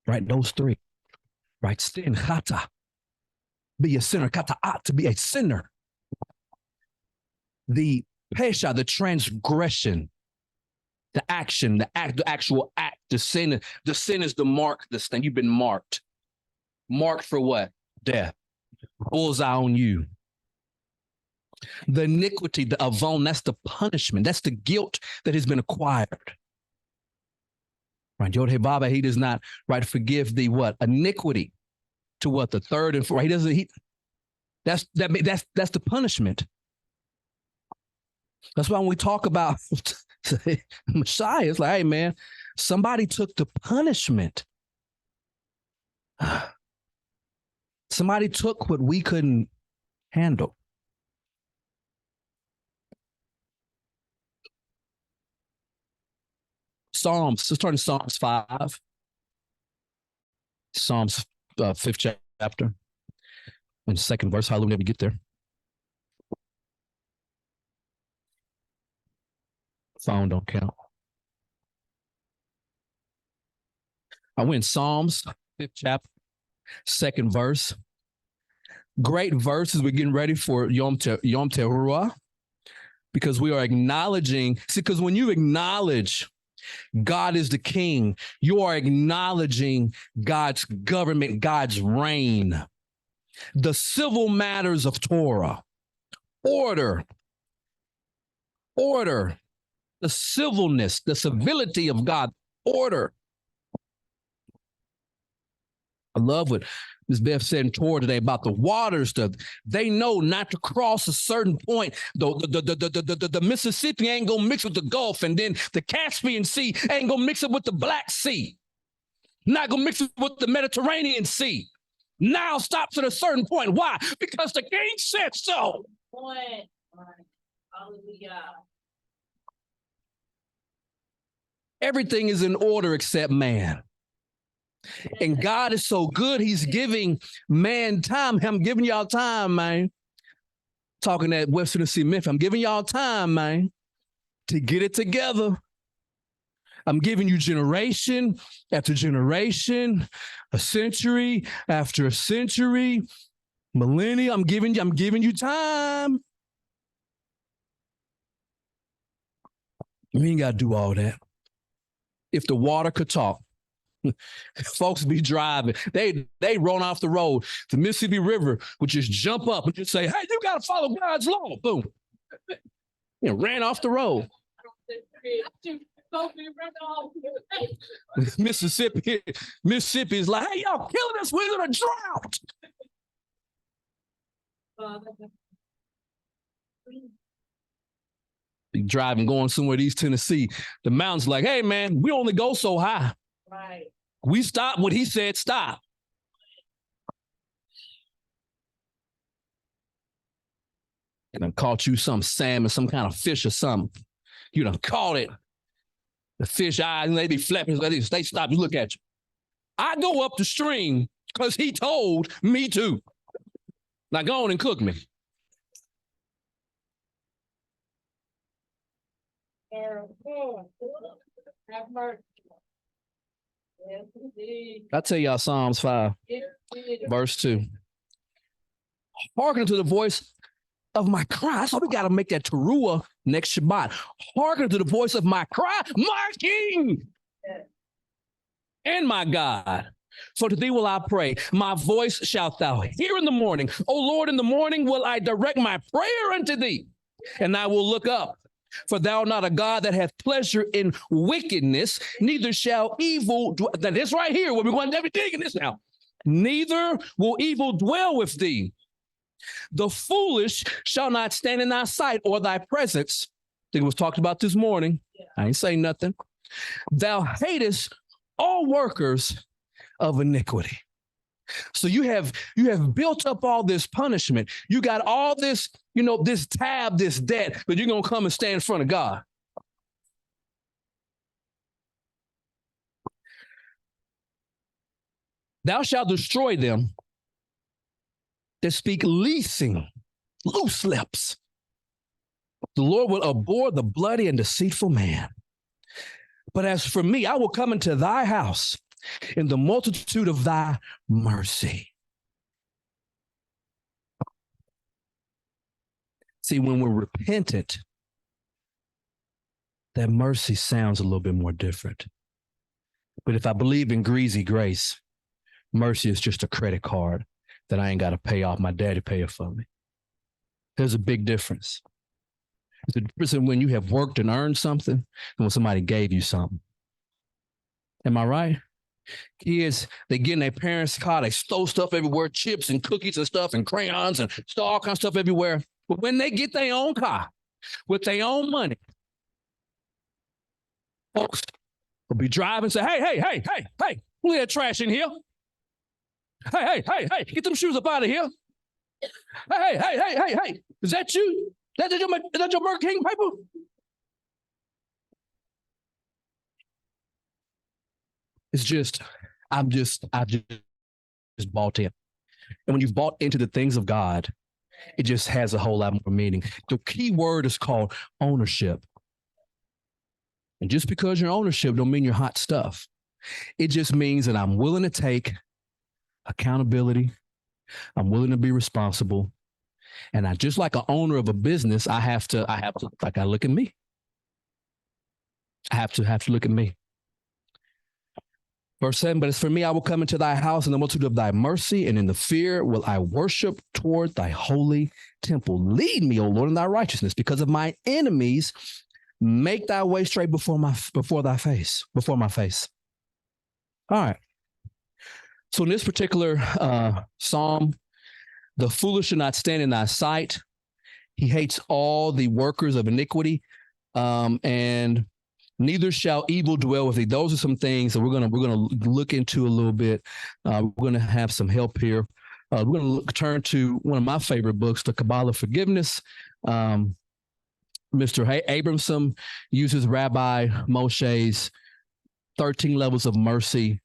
right? Those three, right? Sin, chata, be a sinner, kata'at, to be a sinner. The pesha, the transgression, the action, the actual act, the sin is the mark, this thing. You've been marked. Marked for what? Death. Bullseye on you. The iniquity, the avon, that's the punishment. That's the guilt that has been acquired. Right? Yod He Baba, he does not, right, forgive the what? Iniquity to what? The third and fourth. He doesn't, that's the punishment. That's why when we talk about Messiah, it's like, hey, man, somebody took the punishment. Somebody took what we couldn't handle. Psalms, let's turn to Psalms 5. Psalms 5th chapter and 2nd verse. Hallelujah, let me get there. Phone don't count. I went Psalms 5th chapter, 2nd verse. Great verses. We're getting ready for Yom Teruah, because we are acknowledging, see, because when you acknowledge God is the king, you are acknowledging God's government, God's reign, the civil matters of Torah, order, the civilness, the civility of God, order. I love what Ms. Beth said in Torah today about the waters. They know not to cross a certain point. The Mississippi ain't going to mix with the Gulf, and then the Caspian Sea ain't going to mix up with the Black Sea. Not going to mix it with the Mediterranean Sea. Now stops at a certain point. Why? Because the king said so. Hallelujah. Everything is in order except man. And God is so good, he's giving man time. I'm giving y'all time, man. Talking at West Tennessee, Memphis. I'm giving y'all time, man, to get it together. I'm giving you generation after generation, a century after a century, millennia. I'm giving you time. You ain't got to do all that. If the water could talk, folks be driving. They run off the road. The Mississippi River would just jump up and just say, hey, you got to follow God's law. Boom. Ran off the road. Mississippi is like, hey, y'all killing us. We're going to drought. Be driving, going somewhere to East Tennessee. The mountain's like, hey, man, we only go so high. Right. We stopped what he said stop. And I caught you some salmon, some kind of fish or something. You done caught it. The fish eyes, and they be flapping. They stop, you look at you. I go up the stream because he told me to. Now go on and cook me. I tell y'all Psalms 5, verse 2. Hearken to the voice of my cry. So we got to make that teruah next Shabbat. Hearken to the voice of my cry, my King and my God. So to thee will I pray. My voice shalt thou hear in the morning. O Lord, in the morning will I direct my prayer unto thee, and I will look up. For thou art not a God that hath pleasure in wickedness, neither shall evil dwell. This right here, where we're going to dig in this now. Neither will evil dwell with thee. The foolish shall not stand in thy sight or thy presence. I think it was talked about this morning. I ain't saying nothing. Thou hatest all workers of iniquity. So you have built up all this punishment. You got all this, this tab, this debt, but you're going to come and stand in front of God. Thou shalt destroy them that speak leasing, loose lips. The Lord will abhor the bloody and deceitful man. But as for me, I will come into thy house in the multitude of thy mercy. See, when we're repentant, that mercy sounds a little bit more different. But if I believe in greasy grace, mercy is just a credit card that I ain't got to pay off. My daddy pay it for me. There's a big difference. There's a difference in when you have worked and earned something and when somebody gave you something. Am I right? Kids, they get in their parents' car, they stole stuff everywhere, chips and cookies and stuff and crayons and all kinds of stuff everywhere. But when they get their own car with their own money, folks will be driving and say, hey, leave that trash in here. Hey, get them shoes up out of here. Hey, is that you? Is that your Burger King paper? It's just, I just bought in. And when you've bought into the things of God, it just has a whole lot more meaning. The key word is called ownership. And just because you're ownership don't mean you're hot stuff. It just means that I'm willing to take accountability. I'm willing to be responsible. And I just like an owner of a business, I have to look at me. I have to look at me. Verse 7, but as for me, I will come into thy house in the multitude of thy mercy, and in the fear will I worship toward thy holy temple. Lead me, O Lord, in thy righteousness, because of my enemies. Make thy way straight before my face. All right. So in this particular psalm, the foolish should not stand in thy sight. He hates all the workers of iniquity, and neither shall evil dwell with thee. Those are some things that we're gonna look into a little bit. We're gonna have some help here. We're gonna turn to one of my favorite books, The Kabbalah of Forgiveness. Mr. Abramson uses Rabbi Moshe's 13 Levels of Mercy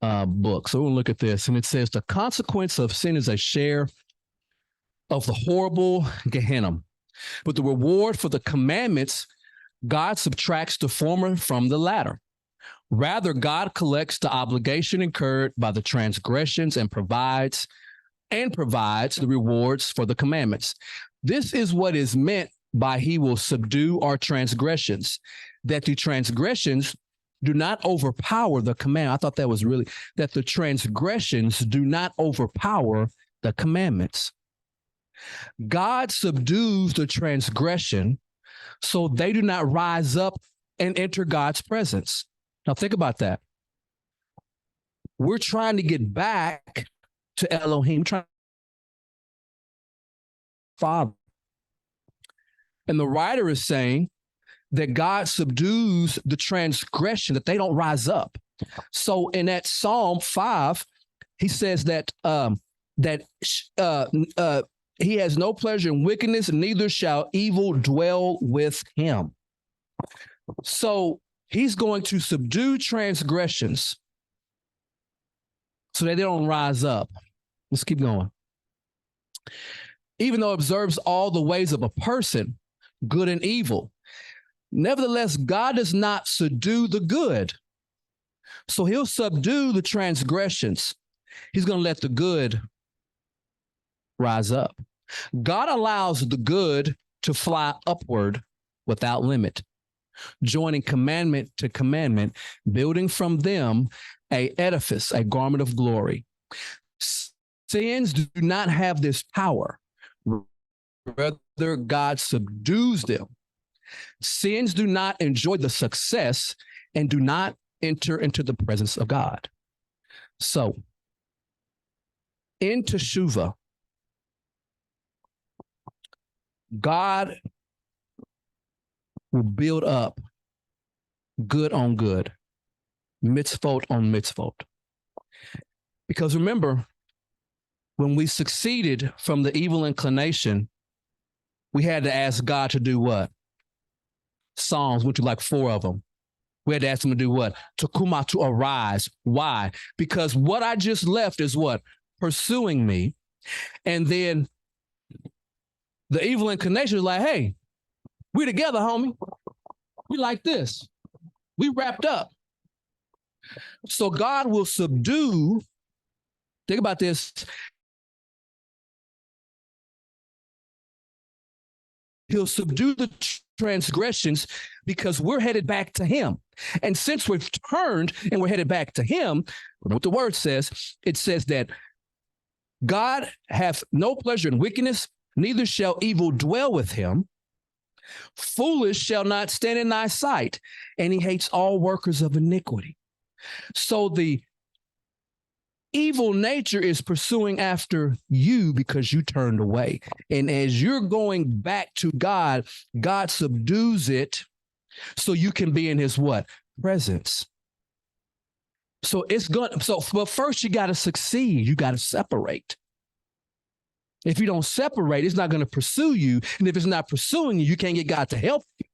book. So we'll look at this, and it says the consequence of sin is a share of the horrible Gehenna, but the reward for the commandments, God subtracts the former from the latter. Rather, God collects the obligation incurred by the transgressions and provides the rewards for the commandments. This is what is meant by he will subdue our transgressions, that the transgressions do not overpower the command. I thought that was really, that the transgressions do not overpower the commandments. God subdues the transgression so they do not rise up and enter God's presence. Now think about that. We're trying to get back to Elohim, Father. And the writer is saying that God subdues the transgression, that they don't rise up. So in that Psalm 5, he says that he has no pleasure in wickedness, neither shall evil dwell with him. So he's going to subdue transgressions so that they don't rise up. Let's keep going. Even though it observes all the ways of a person, good and evil, nevertheless, God does not subdue the good. So he'll subdue the transgressions. He's going to let the good rise up. God allows the good to fly upward without limit, joining commandment to commandment, building from them a edifice, a garment of glory. Sins do not have this power. Rather, God subdues them. Sins do not enjoy the success and do not enter into the presence of God. So, in Teshuvah, God will build up good on good, mitzvot on mitzvot. Because remember, when we succeeded from the evil inclination, we had to ask God to do what? Psalms, which are like 4 of them. We had to ask him to do what? To arise. Why? Because what I just left is what? Pursuing me. And then the evil inclination is like, hey, we together, homie. We like this. We wrapped up. So God will subdue. Think about this. He'll subdue the transgressions because we're headed back to him. And since we've turned and we're headed back to him, remember what the word says. It says that God hath no pleasure in wickedness, neither shall evil dwell with him. Foolish shall not stand in thy sight, and he hates all workers of iniquity. So the evil nature is pursuing after you because you turned away. And as you're going back to God, God subdues it so you can be in his what? Presence. So but first you got to succeed. You got to separate. If you don't separate, it's not going to pursue you. And if it's not pursuing you, you can't get God to help you.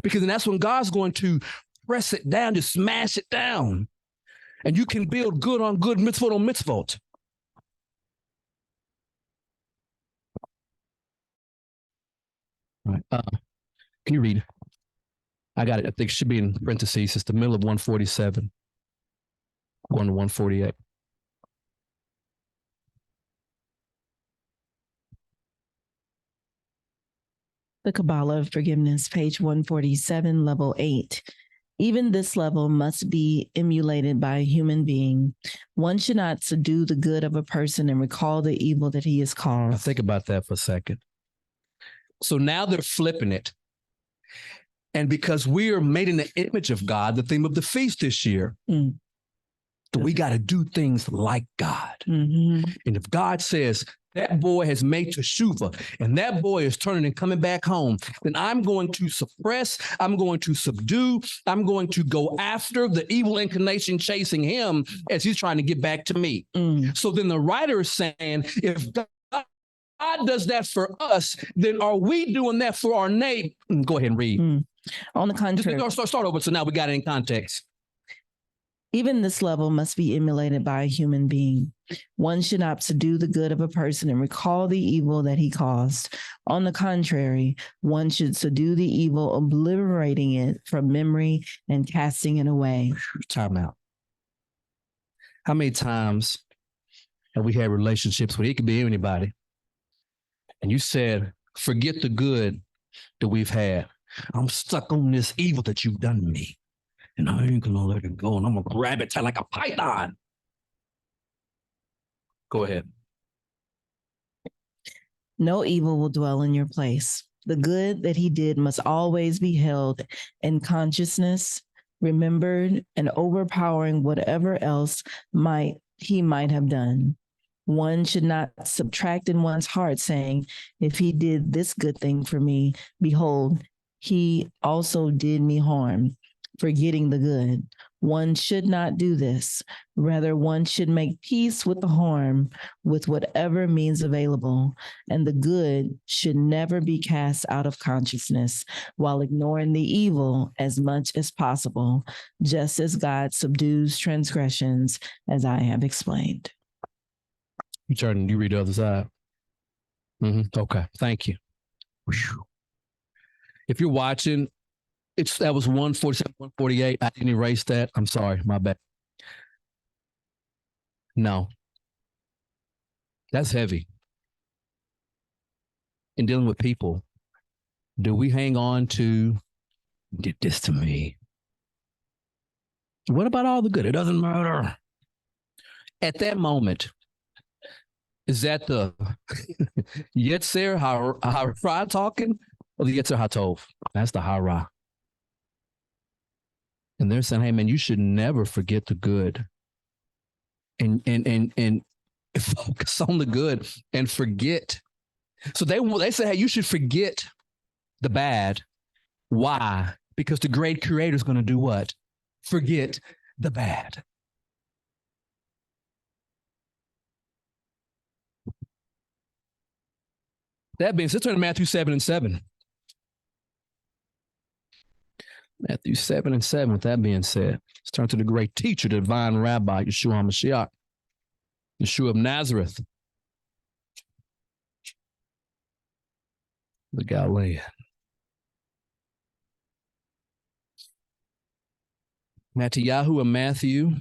Because then that's when God's going to press it down, just smash it down. And you can build good on good, mitzvot on mitzvot. All right. Can you read? I got it. I think it should be in parentheses. It's the middle of 147, going to 148. The Kabbalah of Forgiveness, page 147, level 8. Even this level must be emulated by a human being. One should not subdue the good of a person and recall the evil that he has Now caused. think about that for a second. So now they're flipping it. And because we are made in the image of God, the theme of the feast this year, so we got to do things like God. Mm-hmm. And if God says, that boy has made teshuvah, and that boy is turning and coming back home, then I'm going to suppress, I'm going to subdue, I'm going to go after the evil inclination chasing him as he's trying to get back to me. So then the writer is saying, if God does that for us, then are we doing that for our neighbor? Go ahead and read. On the contrary, Start over, so now we got it in context. even this level must be emulated by a human being. One should not subdue the good of a person and recall the evil that he caused. On the contrary, one should subdue the evil, obliterating it from memory and casting it away. Time out. How many times have we had relationships where it could be anybody, and you said, forget the good that we've had. I'm stuck on this evil that you've done to me, and I ain't gonna let it go, and I'm gonna grab it tight like a python. Go ahead. No evil will dwell in your place. The good that he did must always be held in consciousness, remembered, and overpowering whatever else he might have done. One should not subtract in one's heart, saying, if he did this good thing for me, behold, he also did me harm, forgetting the good. One should not do this. Rather, one should make peace with the harm with whatever means available, and the good should never be cast out of consciousness while ignoring the evil as much as possible, just as God subdues transgressions, as I have explained. You read the other side. Okay, thank you. Whew. If you're watching, that was 147, 148. I didn't erase that. I'm sorry, my bad. No. That's heavy. In dealing with people, do we hang on to, did this to me? What about all the good? It doesn't matter. At that moment, is that the Yetzer Harah talking, or the Yetzer Hatov? That's the Harah. And they're saying, hey, man, you should never forget the good. And focus on the good and forget. So they say, hey, you should forget the bad. Why? Because the great creator is going to do what? Forget the bad. That being said, turn to Matthew 7:7. Matthew 7:7. With that being said, let's turn to the great teacher, the divine rabbi, Yeshua HaMashiach, Yeshua of Nazareth, the Galilean. Mattiyahu and Matthew.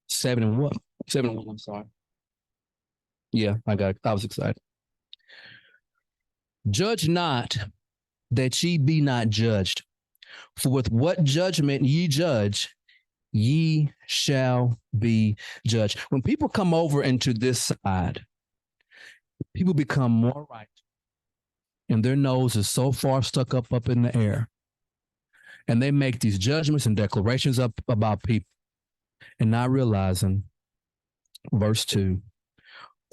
7 and what? 7 and 1, I'm sorry. Yeah, I got it. I was excited. Judge not that ye be not judged. For with what judgment ye judge, ye shall be judged. When people come over into this side, people become more right, and their nose is so far stuck up in the air, and they make these judgments and declarations up about people, and not realizing, verse 2,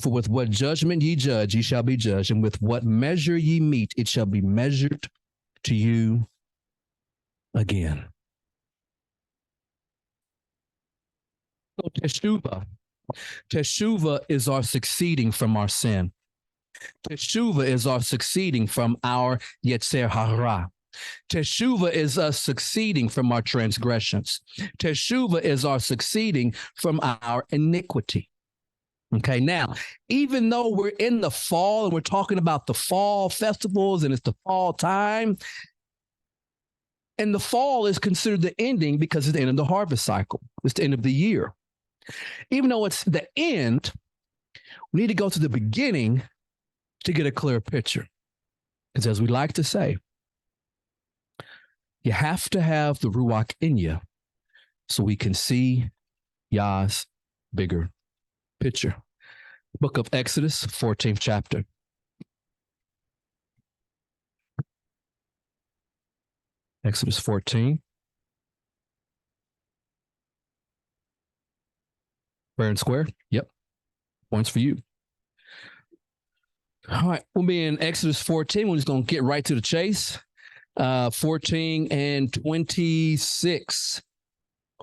for with what judgment ye judge, ye shall be judged, and with what measure ye mete, it shall be measured to you again. So Teshuvah is our succeeding from our sin. Teshuvah is our succeeding from our Yetzer Harah. Teshuvah is us succeeding from our transgressions. Teshuvah is our succeeding from our iniquity. Okay, now, even though we're in the fall and we're talking about the fall festivals and it's the fall time, and the fall is considered the ending because it's the end of the harvest cycle. It's the end of the year. Even though it's the end, we need to go to the beginning to get a clear picture. Because as we like to say, you have to have the Ruach in you so we can see Yah's bigger picture. Book of Exodus, 14th chapter. Exodus 14. Fair and square? Yep. Points for you. All right. We'll be in Exodus 14. We're just going to get right to the chase. 14 and 26.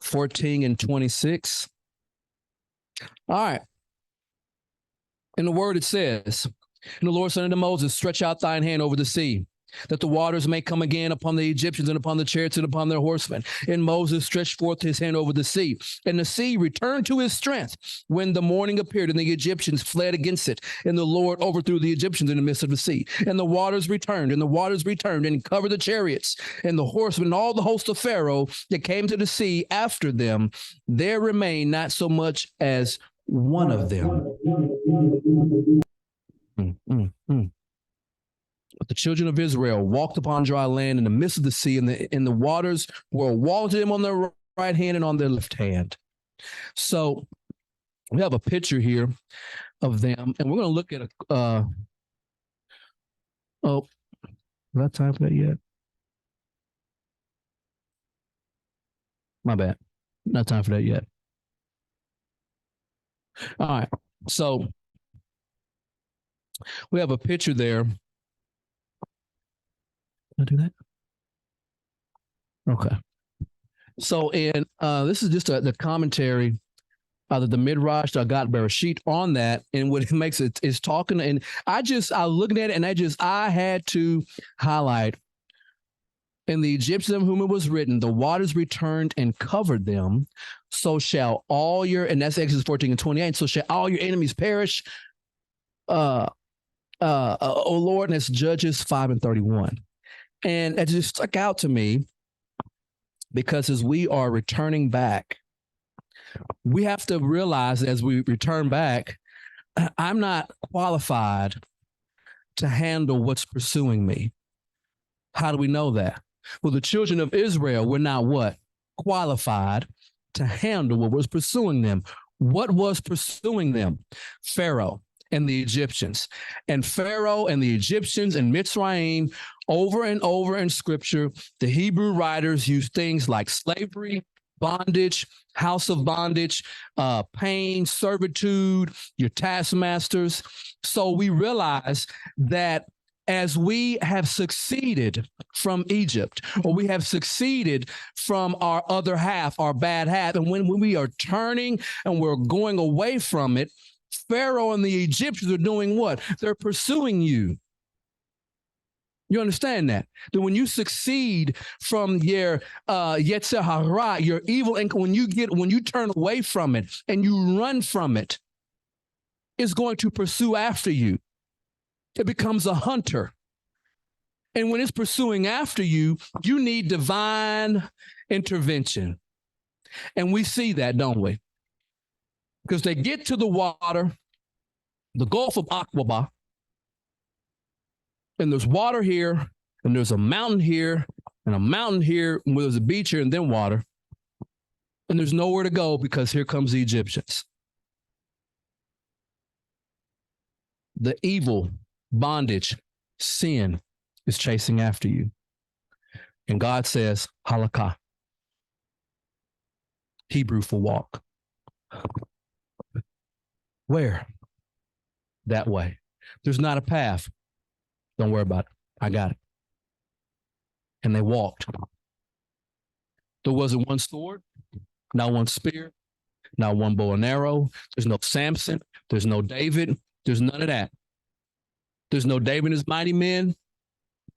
14 and 26. All right. In the word it says, and the Lord said unto Moses, stretch out thine hand over the sea, that the waters may come again upon the Egyptians and upon the chariots and upon their horsemen. And Moses stretched forth his hand over the sea, and the sea returned to his strength when the morning appeared, and the Egyptians fled against it. And the Lord overthrew the Egyptians in the midst of the sea. And the waters returned and covered the chariots and the horsemen and all the host of Pharaoh that came to the sea after them. There remained not so much as one of them. But the children of Israel walked upon dry land in the midst of the sea, and the waters were a wall to them on their right hand and on their left hand. So we have a picture here of them, and we're going to look at not time for that yet? My bad. Not time for that yet. All right. So we have a picture there. Can I do that? Okay. So in this is just the commentary that the Midrash got Bereshit on that, and what it makes it is talking, and I looked at it and I had to highlight. And the Egyptians whom it was written, the waters returned and covered them. So shall all your, and that's Exodus 14 and 28. So shall all your enemies perish, O Lord, and that's Judges 5 and 31. And it just stuck out to me because as we are returning back, we have to realize as we return back, I'm not qualified to handle what's pursuing me. How do we know that? Well, the children of Israel were not what? Qualified to handle what was pursuing them. What was pursuing them? Pharaoh and the Egyptians. And Pharaoh and the Egyptians and Mitzrayim, over and over in Scripture, the Hebrew writers use things like slavery, bondage, house of bondage, pain, servitude, your taskmasters. So we realize that as we have succeeded from Egypt, or we have succeeded from our other half, our bad half, and when we are turning and we're going away from it, Pharaoh and the Egyptians are doing what? They're pursuing you. You understand that? That when you succeed from your Yetzer Harah, your evil, and when you turn away from it and you run from it, it's going to pursue after you. It becomes a hunter. And when it's pursuing after you, you need divine intervention. And we see that, don't we? Because they get to the water, the Gulf of Aqaba, and there's water here, and there's a mountain here, and a mountain here, where there's a beach here, and then water. And there's nowhere to go because here comes the Egyptians. The evil, bondage, sin is chasing after you. And God says, halakha, Hebrew for walk. Where? That way. There's not a path. Don't worry about it. I got it. And they walked. There wasn't one sword, not one spear, not one bow and arrow. There's no Samson. There's no David. There's none of that. There's no David and his mighty men.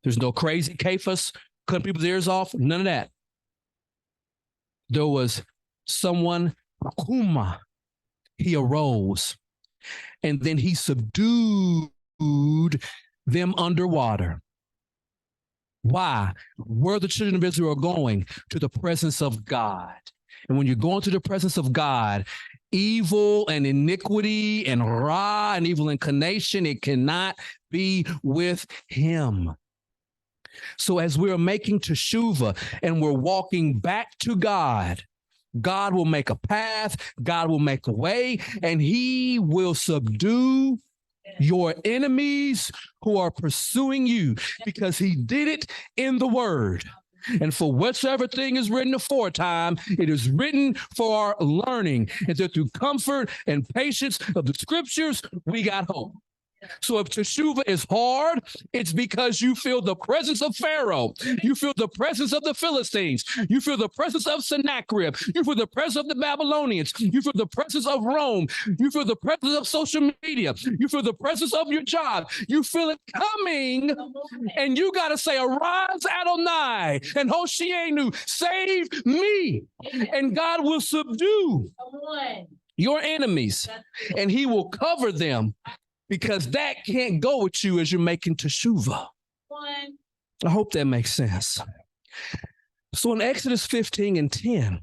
There's no crazy Cephas cutting people's ears off. None of that. There was someone, Kuma. He arose, and then he subdued them underwater. Why? Where the children of Israel are going? To the presence of God. And when you're going to the presence of God, evil and iniquity and Ra and evil inclination, it cannot be with him. So as we're making teshuvah and we're walking back to God, God will make a path, God will make a way, and he will subdue your enemies who are pursuing you, because he did it in the word. And for whatsoever thing is written aforetime, it is written for our learning. And that through comfort and patience of the scriptures, we got hope. So if teshuvah is hard, it's because you feel the presence of Pharaoh. You feel the presence of the Philistines. You feel the presence of Sennacherib. You feel the presence of the Babylonians. You feel the presence of Rome. You feel the presence of social media. You feel the presence of your job. You feel it coming, and you got to say, arise Adonai and Hoshienu, save me. And God will subdue your enemies, and he will cover them, because that can't go with you as you're making teshuvah. I hope that makes sense. So in Exodus 15:10,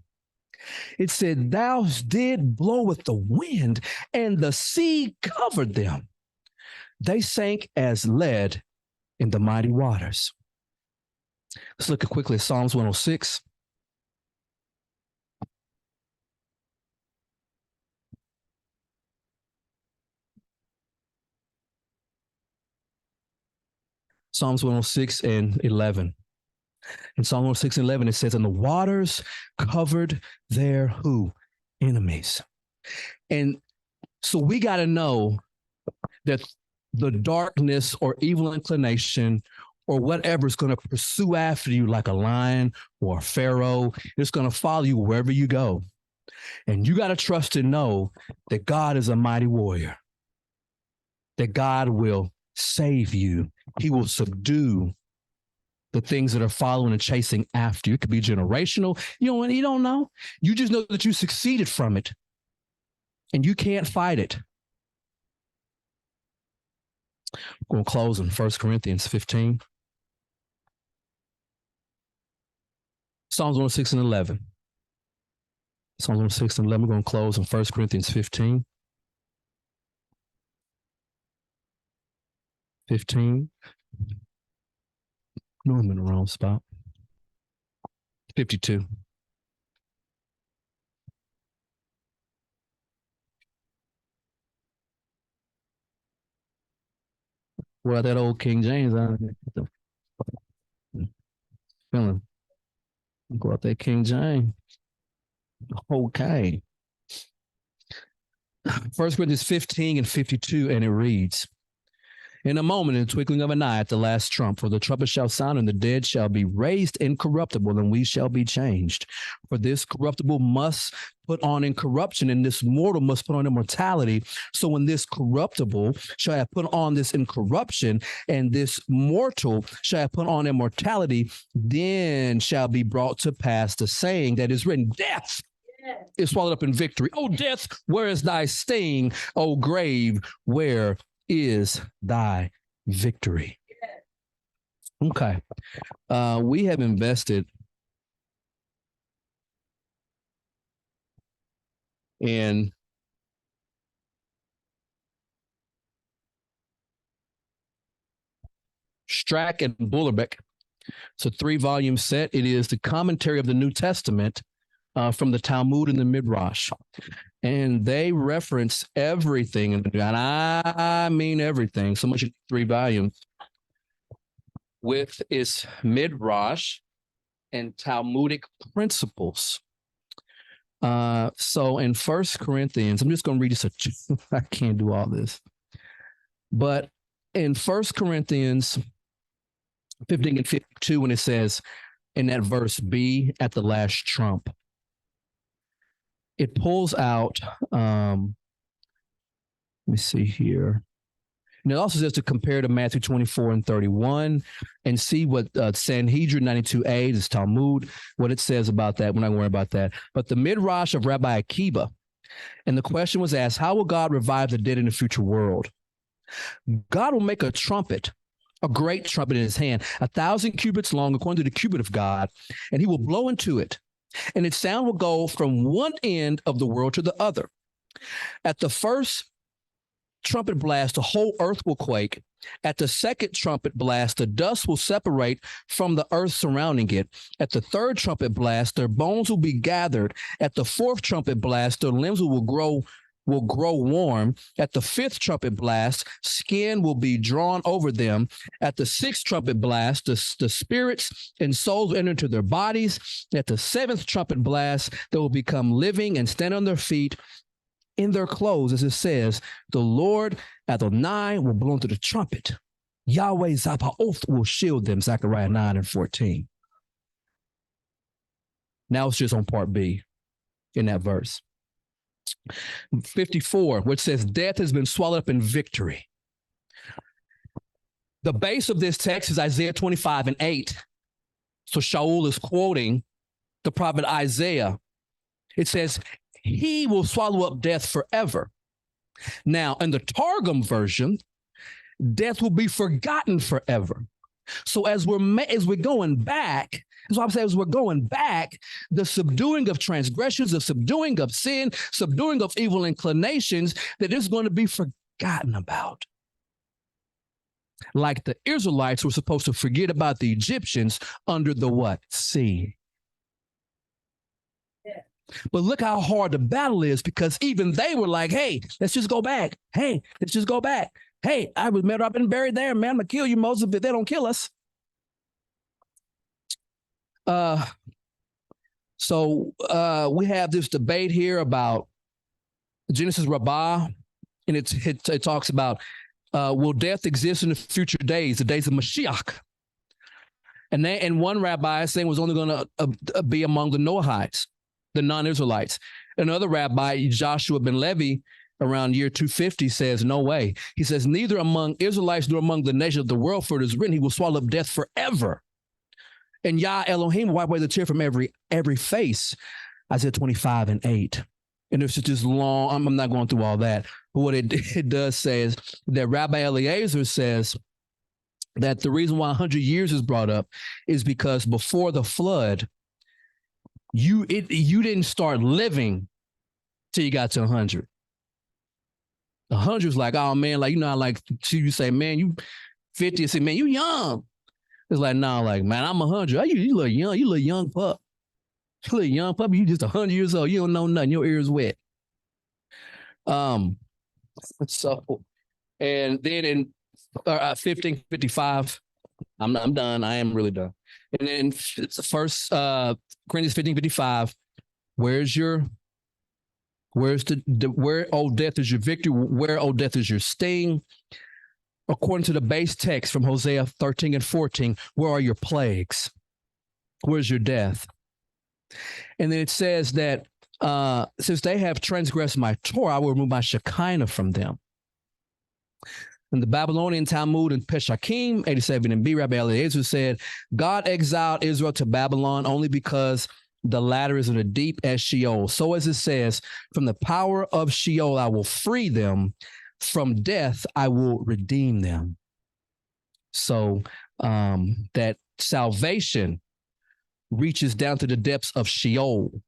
it said, thou did blow with the wind, and the sea covered them. They sank as lead in the mighty waters. Let's look quickly at Psalms 106. Psalms 106:11. In Psalm 106:11, it says, and the waters covered their who? Enemies. And so we got to know that the darkness or evil inclination or whatever is going to pursue after you like a lion or a pharaoh. It's going to follow you wherever you go. And you got to trust and know that God is a mighty warrior, that God will save you. He will subdue the things that are following and chasing after you. It could be generational. You don't know. You just know that you succeeded from it, and you can't fight it. We're going to close in 1 Corinthians 15. Psalms 106:11. Psalms 106:11. We're going to close in 1 Corinthians 15. 15. No, I'm in the wrong spot. 52. Well, that old King James, feeling. Go out there, King James. Okay. 1 Corinthians 15:52, and it reads, in a moment, in the twinkling of an eye, at the last trump, for the trumpet shall sound, and the dead shall be raised incorruptible, and we shall be changed. For this corruptible must put on incorruption, and this mortal must put on immortality. So when this corruptible shall have put on this incorruption, and this mortal shall have put on immortality, then shall be brought to pass the saying that is written, death is swallowed up in victory. O death, where is thy sting? O grave, where is thy victory? Okay. We have invested in Strack and Bullerbeck. It's a 3-volume set. It is the commentary of the New Testament from the Talmud and the Midrash. And they reference everything, and I mean everything, so much 3 volumes, with its Midrash and Talmudic principles. So in 1 Corinthians, I'm just going to read this. I can't do all this. But in 1 Corinthians 15 and 52, when it says in that verse, be at the last trump, it pulls out, let me see here. And it also says to compare to Matthew 24 and 31 and see what Sanhedrin 92a, this Talmud, what it says about that. We're not going to worry about that. But the Midrash of Rabbi Akiva, and the question was asked, how will God revive the dead in the future world? God will make a trumpet, a great trumpet in his hand, 1,000 cubits long, according to the cubit of God, and he will blow into it, and its sound will go from one end of the world to the other. At the first trumpet blast, the whole earth will quake. At the second trumpet blast, the dust will separate from the earth surrounding it. At the third trumpet blast, their bones will be gathered. At the fourth trumpet blast, their limbs will grow warm. At the fifth trumpet blast, skin will be drawn over them. At the sixth trumpet blast, the spirits and souls enter into their bodies. At the seventh trumpet blast, they will become living and stand on their feet in their clothes, as it says, the Lord Adonai will blow into the trumpet. Yahweh Zabaoth will shield them, Zechariah 9 and 14. Now it's just on part B in that verse. 54, which says, death has been swallowed up in victory. The base of this text is Isaiah 25 and 8. So Shaul is quoting the prophet Isaiah. It says, he will swallow up death forever. Now, in the Targum version, death will be forgotten forever. So as we're going back, that's what I'm saying, as we're going back, the subduing of transgressions, the subduing of sin, subduing of evil inclinations, that is going to be forgotten about. Like the Israelites were supposed to forget about the Egyptians under the what? Sea. But look how hard the battle is, because even they were like, hey, let's just go back. Hey, let's just go back. Hey, I've been buried there, man. I'm going to kill you, Moses, if they don't kill us. So we have this debate here about Genesis Rabbah, and it talks about, will death exist in the future days, the days of Mashiach? And one rabbi saying was only going to be among the Noahites, the non-Israelites. Another rabbi, Joshua ben Levi, around year 250, says, no way. He says, neither among Israelites nor among the nations of the world, for it is written, he will swallow up death forever. And Yah Elohim will wipe away the tear from every face. Isaiah 25 and 8. And it's just this long, I'm not going through all that. But what it does say is that Rabbi Eliezer says that the reason why 100 years is brought up is because before the flood, you didn't start living till you got to 100. 100 is like, oh man, like, you know how like you say, man, you 50, and say, man, you young. It's like, nah, like, man, I'm 100. You look young. You look young pup. You look young pup. You just 100 years old. You don't know nothing. Your ears wet. So, and then in 1555, I'm done. I am really done. And then it's the first Corinthians 15:55. Where, O death, is your victory? Where, O death, is your sting? According to the base text from Hosea 13 and 14, where are your plagues? Where's your death? And then it says that since they have transgressed my Torah, I will remove my Shekinah from them. In the Babylonian Talmud and Peshakim 87 and B, Rabbi Eliezer said, God exiled Israel to Babylon only because the latter is in the deep as Sheol. So as it says, from the power of Sheol, I will free them. From death, I will redeem them. So that salvation reaches down to the depths of Sheol. I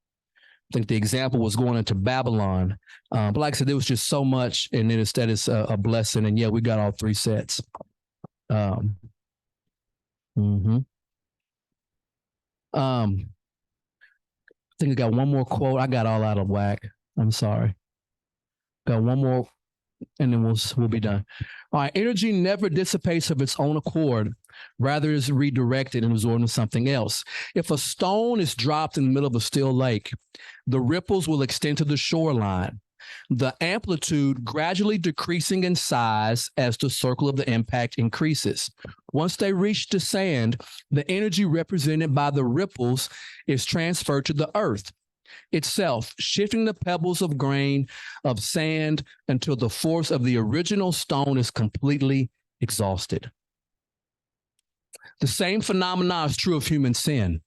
think the example was going into Babylon. But like I said, there was just so much, and then instead it's a blessing. And yeah, we got all 3 sets. think I got one more quote. I got all out of whack. I'm sorry. Got one more, and then we'll be done. All right. Energy never dissipates of its own accord. Rather, is redirected and absorbed into something else. If a stone is dropped in the middle of a still lake, the ripples will extend to the shoreline, the amplitude gradually decreasing in size as the circle of the impact increases. Once they reach the sand, the energy represented by the ripples is transferred to the earth itself, shifting the pebbles of grain of sand until the force of the original stone is completely exhausted. The same phenomenon is true of human sin.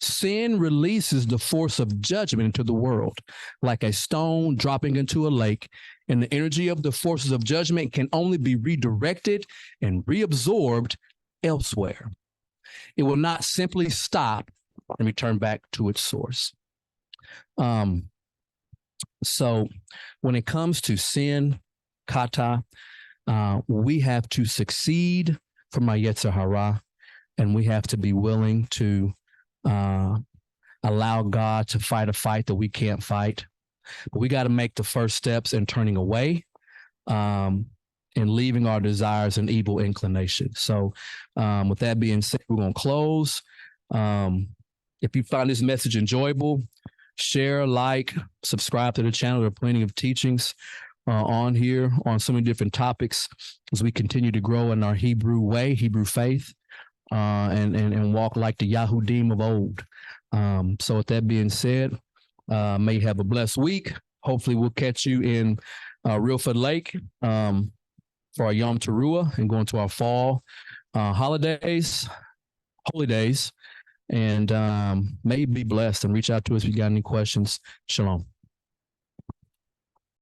Sin releases the force of judgment into the world, like a stone dropping into a lake, and the energy of the forces of judgment can only be redirected and reabsorbed elsewhere. It will not simply stop and return back to its source. So when it comes to sin, kata, we have to succeed from our Yetzer Harah, and we have to be willing to allow God to fight a fight that we can't fight. But we got to make the first steps in turning away and leaving our desires and evil inclinations. So with that being said, we're going to close. If you find this message enjoyable, share, like, subscribe to the channel. There are plenty of teachings on here on so many different topics as we continue to grow in our Hebrew way, Hebrew faith, and walk like the Yahudim of old. So with that being said, may you have a blessed week. Hopefully we'll catch you in Reelfoot Lake for our Yom Teruah and going to our fall holidays, holy days. And may you be blessed, and reach out to us if you got any questions. Shalom.